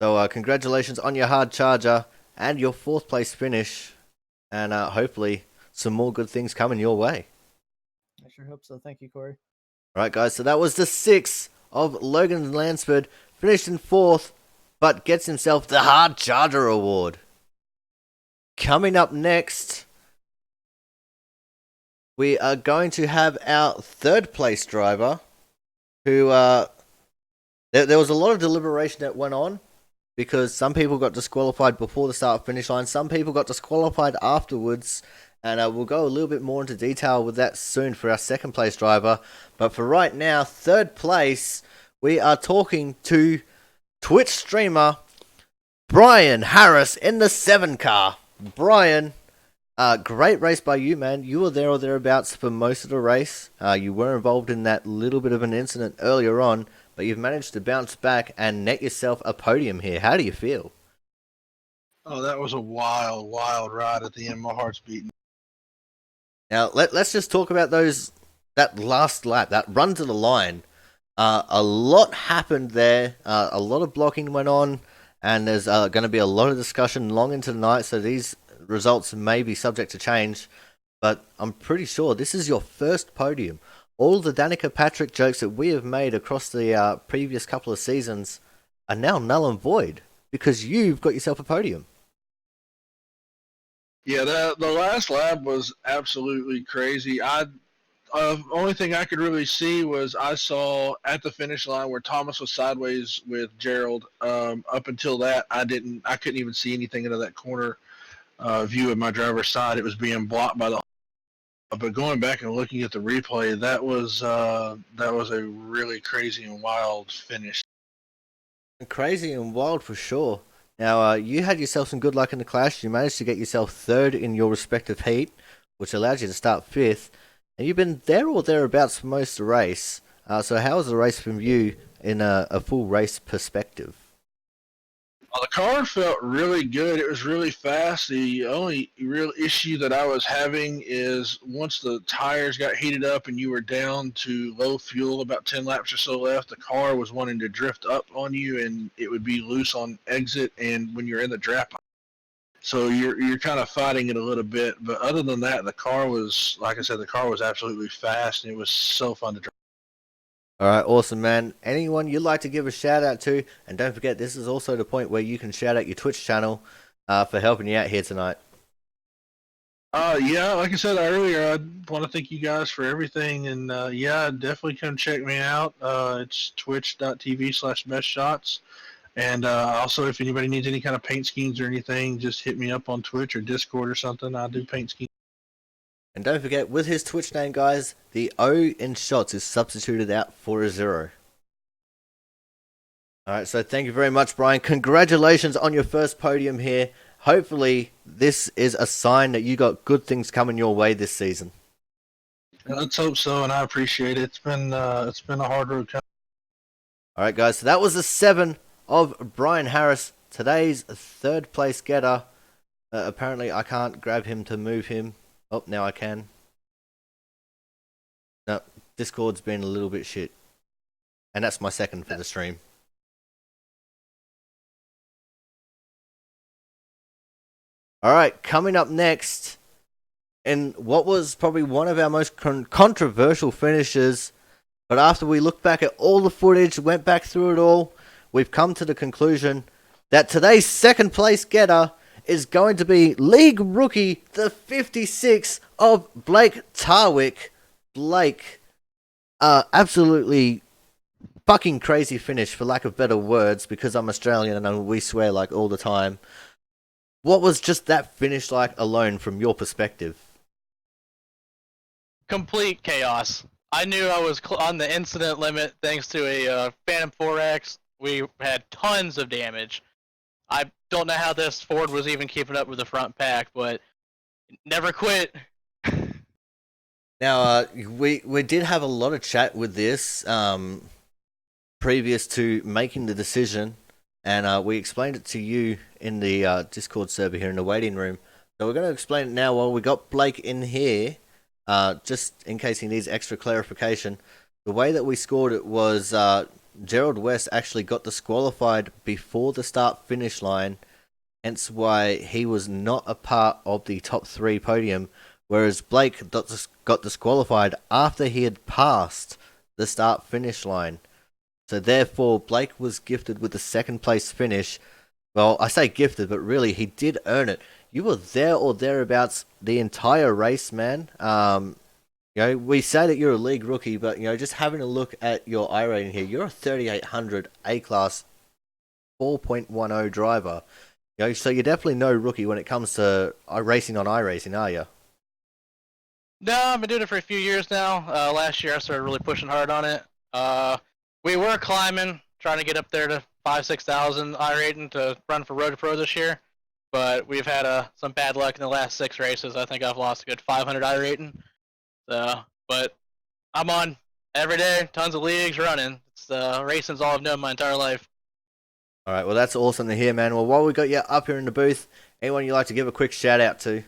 [SPEAKER 1] So congratulations on your hard charger and your 4th place finish. And hopefully some more good things coming your way.
[SPEAKER 8] I sure hope so. Thank you, Corey.
[SPEAKER 1] All right, guys, so that was the 6th of Logan Lansford, finished in 4th, but gets himself the Hard Charger Award. Coming up next, we are going to have our 3rd place driver, who, there was a lot of deliberation that went on, because some people got disqualified before the start-finish line, some people got disqualified afterwards, and we'll go a little bit more into detail with that soon for our 2nd place driver. But for right now, 3rd place, we are talking to Twitch streamer Brian Harris in the 7 car. Brian, great race by you, man. You were there or thereabouts for most of the race. You were involved in that little bit of an incident earlier on, but you've managed to bounce back and net yourself a podium here. How do you feel?
[SPEAKER 4] Oh, that was a wild, wild ride at the end. My heart's beating.
[SPEAKER 1] Now, let's just talk about that last lap, that run to the line. A lot happened there. A lot of blocking went on, and there's going to be a lot of discussion long into the night, so these results may be subject to change. But I'm pretty sure this is your first podium. All the Danica Patrick jokes that we have made across the previous couple of seasons are now null and void, because you've got yourself a podium.
[SPEAKER 4] Yeah, the last lap was absolutely crazy. Only thing I could really see was I saw at the finish line where Thomas was sideways with Gerald. Up until that, I couldn't even see anything into that corner view of my driver's side. It was being blocked by the. But going back and looking at the replay, that was a really crazy and wild finish.
[SPEAKER 1] Crazy and wild for sure. Now, you had yourself some good luck in the clash. You managed to get yourself 3rd in your respective heat, which allowed you to start 5th. And you've been there or thereabouts for most of the race. So how was the race from you in a full race perspective?
[SPEAKER 4] The car felt really good. It was really fast. The only real issue that I was having is once the tires got heated up and you were down to low fuel, about 10 laps or so left, the car was wanting to drift up on you, and it would be loose on exit and when you're in the draft. So you're kind of fighting it a little bit. But other than that, the car was, like I said, the car was absolutely fast, and it was so fun to drive.
[SPEAKER 1] All right, awesome, man. Anyone you'd like to give a shout out to? And don't forget, this is also the point where you can shout out your Twitch channel for helping you out here tonight.
[SPEAKER 4] Yeah, like I said earlier, I want to thank you guys for everything, and yeah, definitely come check me out. It's twitch.tv/bestshots, and also if anybody needs any kind of paint schemes or anything, just hit me up on Twitch or Discord or something. I do paint schemes.
[SPEAKER 1] And don't forget, with his Twitch name, guys, the O in shots is substituted out for a 0. Alright, so thank you very much, Brian. Congratulations on your first podium here. Hopefully, this is a sign that you got good things coming your way this season.
[SPEAKER 4] Let's hope so, and I appreciate it. It's been a hard road.
[SPEAKER 1] Alright, guys, so that was the 7 of Brian Harris, today's third place getter. Apparently, I can't grab him to move him. Oh, now I can. No, Discord's been a little bit shit. And that's my second for the stream. Alright, coming up next, in what was probably one of our most controversial finishes, but after we looked back at all the footage, went back through it all, we've come to the conclusion that today's second place getter is going to be League Rookie, the 56 of Blake Tarwick. Blake, absolutely fucking crazy finish, for lack of better words, because I'm Australian and we swear like all the time. What was just that finish like alone from your perspective?
[SPEAKER 9] Complete chaos. I knew I was on the incident limit thanks to a Phantom 4X. We had tons of damage. I don't know how this Ford was even keeping up with the front pack, but never quit.
[SPEAKER 1] Now, we did have a lot of chat with this previous to making the decision, and we explained it to you in the Discord server here in the waiting room. So we're going to explain it now while we got Blake in here, just in case he needs extra clarification. The way that we scored it was Gerald West actually got disqualified before the start-finish line, hence why he was not a part of the top 3 podium, whereas Blake got disqualified after he had passed the start-finish line. So therefore, Blake was gifted with the second place finish. Well, I say gifted, but really he did earn it. You were there or thereabouts the entire race, man. You know, we say that you're a league rookie, but you know, just having a look at your I rating here, you're a 3800 A-class 4.10 driver. You know, so you're definitely no rookie when it comes to racing on iRacing, are you?
[SPEAKER 9] No, I've been doing it for a few years now. Last year I started really pushing hard on it. We were climbing, trying to get up there to 5,000-6,000 I rating to run for Road to Pro this year, but we've had some bad luck in the last 6 races. I think I've lost a good 500 I rating. So, but I'm on every day, tons of leagues running. It's racing's all I've known my entire life.
[SPEAKER 1] All right, well that's awesome to hear, man. Well, while we got you up here in the booth, anyone you'd like to give a quick shout out to?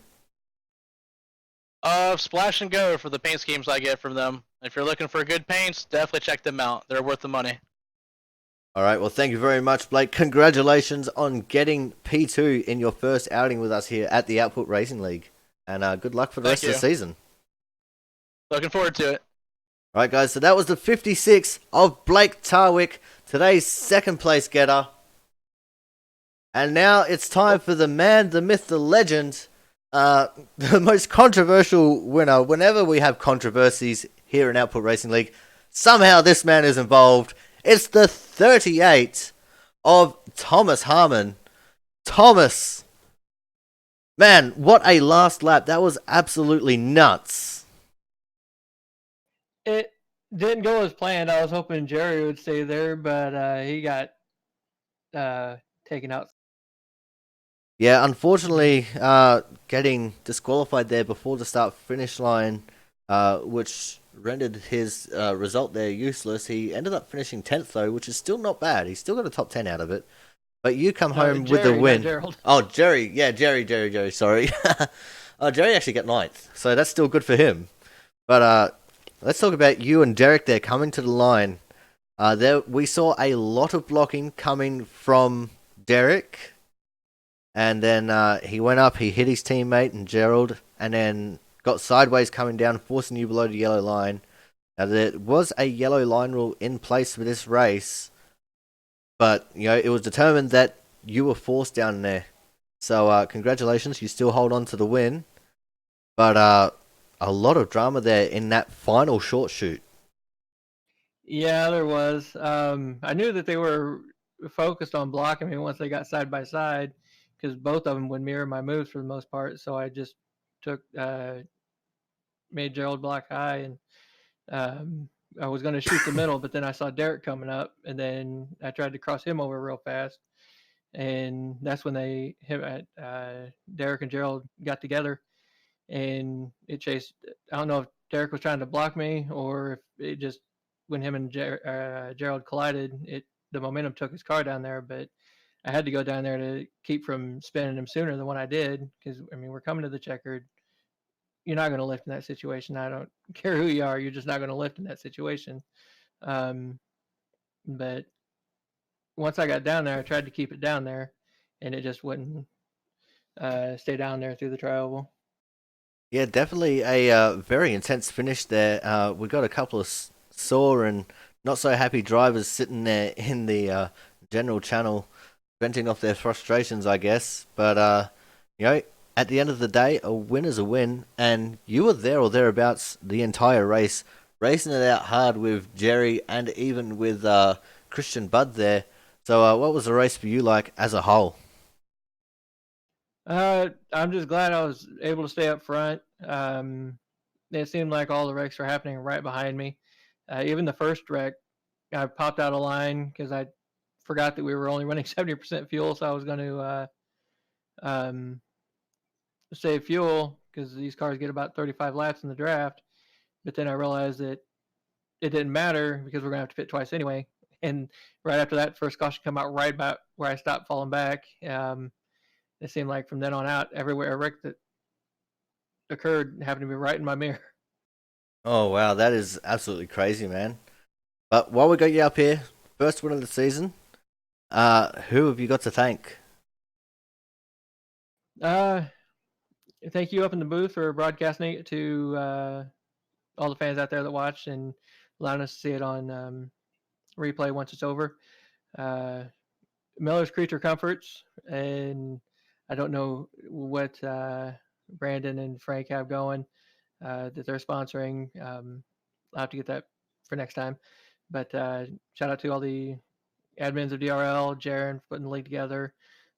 [SPEAKER 9] Splash and Go for the paint schemes I get from them. If you're looking for good paints, definitely check them out. They're worth the money.
[SPEAKER 1] All right, well, thank you very much, Blake. Congratulations on getting P2 in your first outing with us here at the Output Racing League. And good luck for the rest of the season.
[SPEAKER 9] Looking forward to it.
[SPEAKER 1] All right, guys, so that was the 56 of Blake Tarwick, today's second place getter. And now it's time for the man, the myth, the legend, the most controversial winner. Whenever we have controversies here in Output Racing League, somehow this man is involved. It's the 38 of Thomas Harmon. Thomas, man, what a last lap. That was absolutely nuts.
[SPEAKER 8] It didn't go as planned. I was hoping Jerry would stay there, but he got taken out.
[SPEAKER 1] Yeah, unfortunately, getting disqualified there before the start-finish line, which rendered his result there useless. He ended up finishing 10th, though, which is still not bad. He still got a top 10 out of it. But you come
[SPEAKER 8] No,
[SPEAKER 1] home with the
[SPEAKER 8] Jerry, not
[SPEAKER 1] win.
[SPEAKER 8] Gerald.
[SPEAKER 1] Oh, Jerry. Yeah, Jerry. Sorry. Oh, Jerry actually got ninth, so that's still good for him. But let's talk about you and Derek there coming to the line. There we saw a lot of blocking coming from Derek, and then he went up, he hit his teammate and Gerald, and then got sideways coming down, forcing you below the yellow line. Now there was a yellow line rule in place for this race, but it was determined that you were forced down there. So congratulations, you still hold on to the win. But a lot of drama there in that final short shoot.
[SPEAKER 8] Yeah, there was. I knew that they were focused on blocking me once they got side by side, because both of them would mirror my moves for the most part. So I just took made Gerald block high, and I was going to shoot the middle, but then I saw Derek coming up, and then I tried to cross him over real fast, and that's when Derek and Gerald got together, and it chased. I don't know if Derek was trying to block me or if it just when him and Gerald collided, the momentum took his car down there. But I had to go down there to keep from spinning him sooner than what I did, because I mean we're coming to the checkered. You're not going to lift in that situation. I don't care who you are. You're just not going to lift in that situation. But once I got down there, I tried to keep it down there, and it just wouldn't stay down there through the trioval.
[SPEAKER 1] Yeah, definitely a very intense finish there. We got a couple of sore and not so happy drivers sitting there in the general channel, venting off their frustrations, I guess. But at the end of the day, a win is a win, and you were there or thereabouts the entire race, racing it out hard with Jerry and even with Christian Budd there. So what was the race for you like as a whole?
[SPEAKER 8] I'm just glad I was able to stay up front. It seemed like all the wrecks were happening right behind me. Even the first wreck, I popped out of line because I forgot that we were only running 70% fuel, so I was going to save fuel because these cars get about 35 laps in the draft. But then I realized that it didn't matter because we're going to have to pit twice anyway. And right after that, first caution come out right about where I stopped falling back. It seemed like from then on out, everywhere a wreck that occurred happened to be right in my mirror.
[SPEAKER 1] Oh wow, that is absolutely crazy, man. But while we got you up here, first win of the season, who have you got to thank?
[SPEAKER 8] Thank you up in the booth for broadcasting it to all the fans out there that watched and allowing us to see it on replay once it's over. Miller's Creature Comforts, and I don't know what Brandon and Frank have going that they're sponsoring. I'll have to get that for next time. But shout out to all the admins of DRL, Jaron for putting the league together,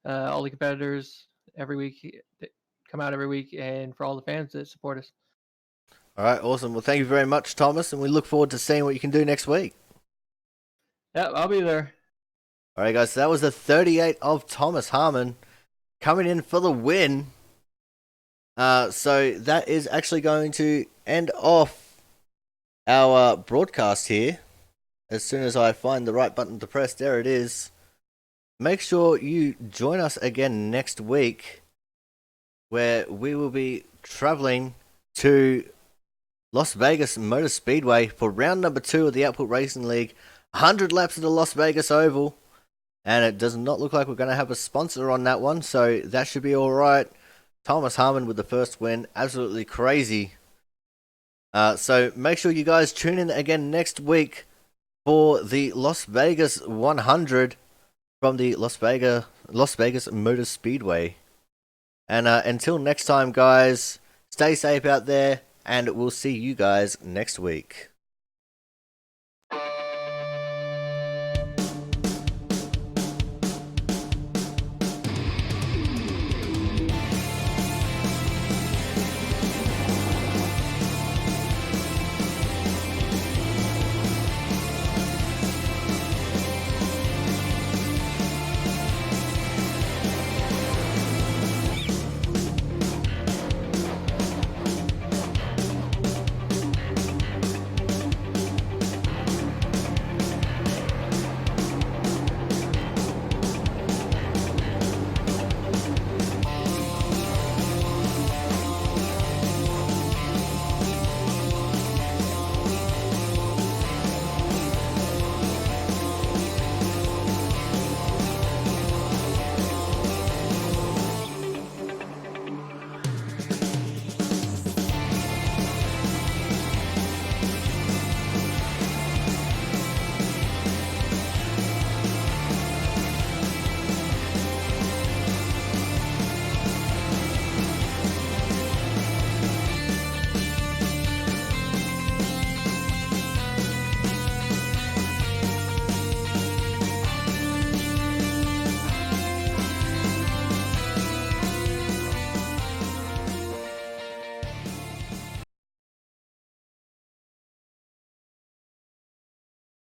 [SPEAKER 8] all the competitors every week that come out every week, and for all the fans that support us.
[SPEAKER 1] All right, awesome. Well, thank you very much, Thomas, and we look forward to seeing what you can do next week.
[SPEAKER 8] Yeah, I'll be there.
[SPEAKER 1] All right, guys, so that was the 38 of Thomas Harmon coming in for the win. So that is actually going to end off our broadcast here. As soon as I find the right button to press, there it is. Make sure you join us again next week, where we will be traveling to Las Vegas Motor Speedway for round number 2 of the Output Racing League. 100 laps of the Las Vegas Oval. And it does not look like we're going to have a sponsor on that one, so that should be alright. Thomas Harmon with the first win. Absolutely crazy. So make sure you guys tune in again next week for the Las Vegas 100 from the Las Vegas Motor Speedway. And until next time, guys, stay safe out there, and we'll see you guys next week.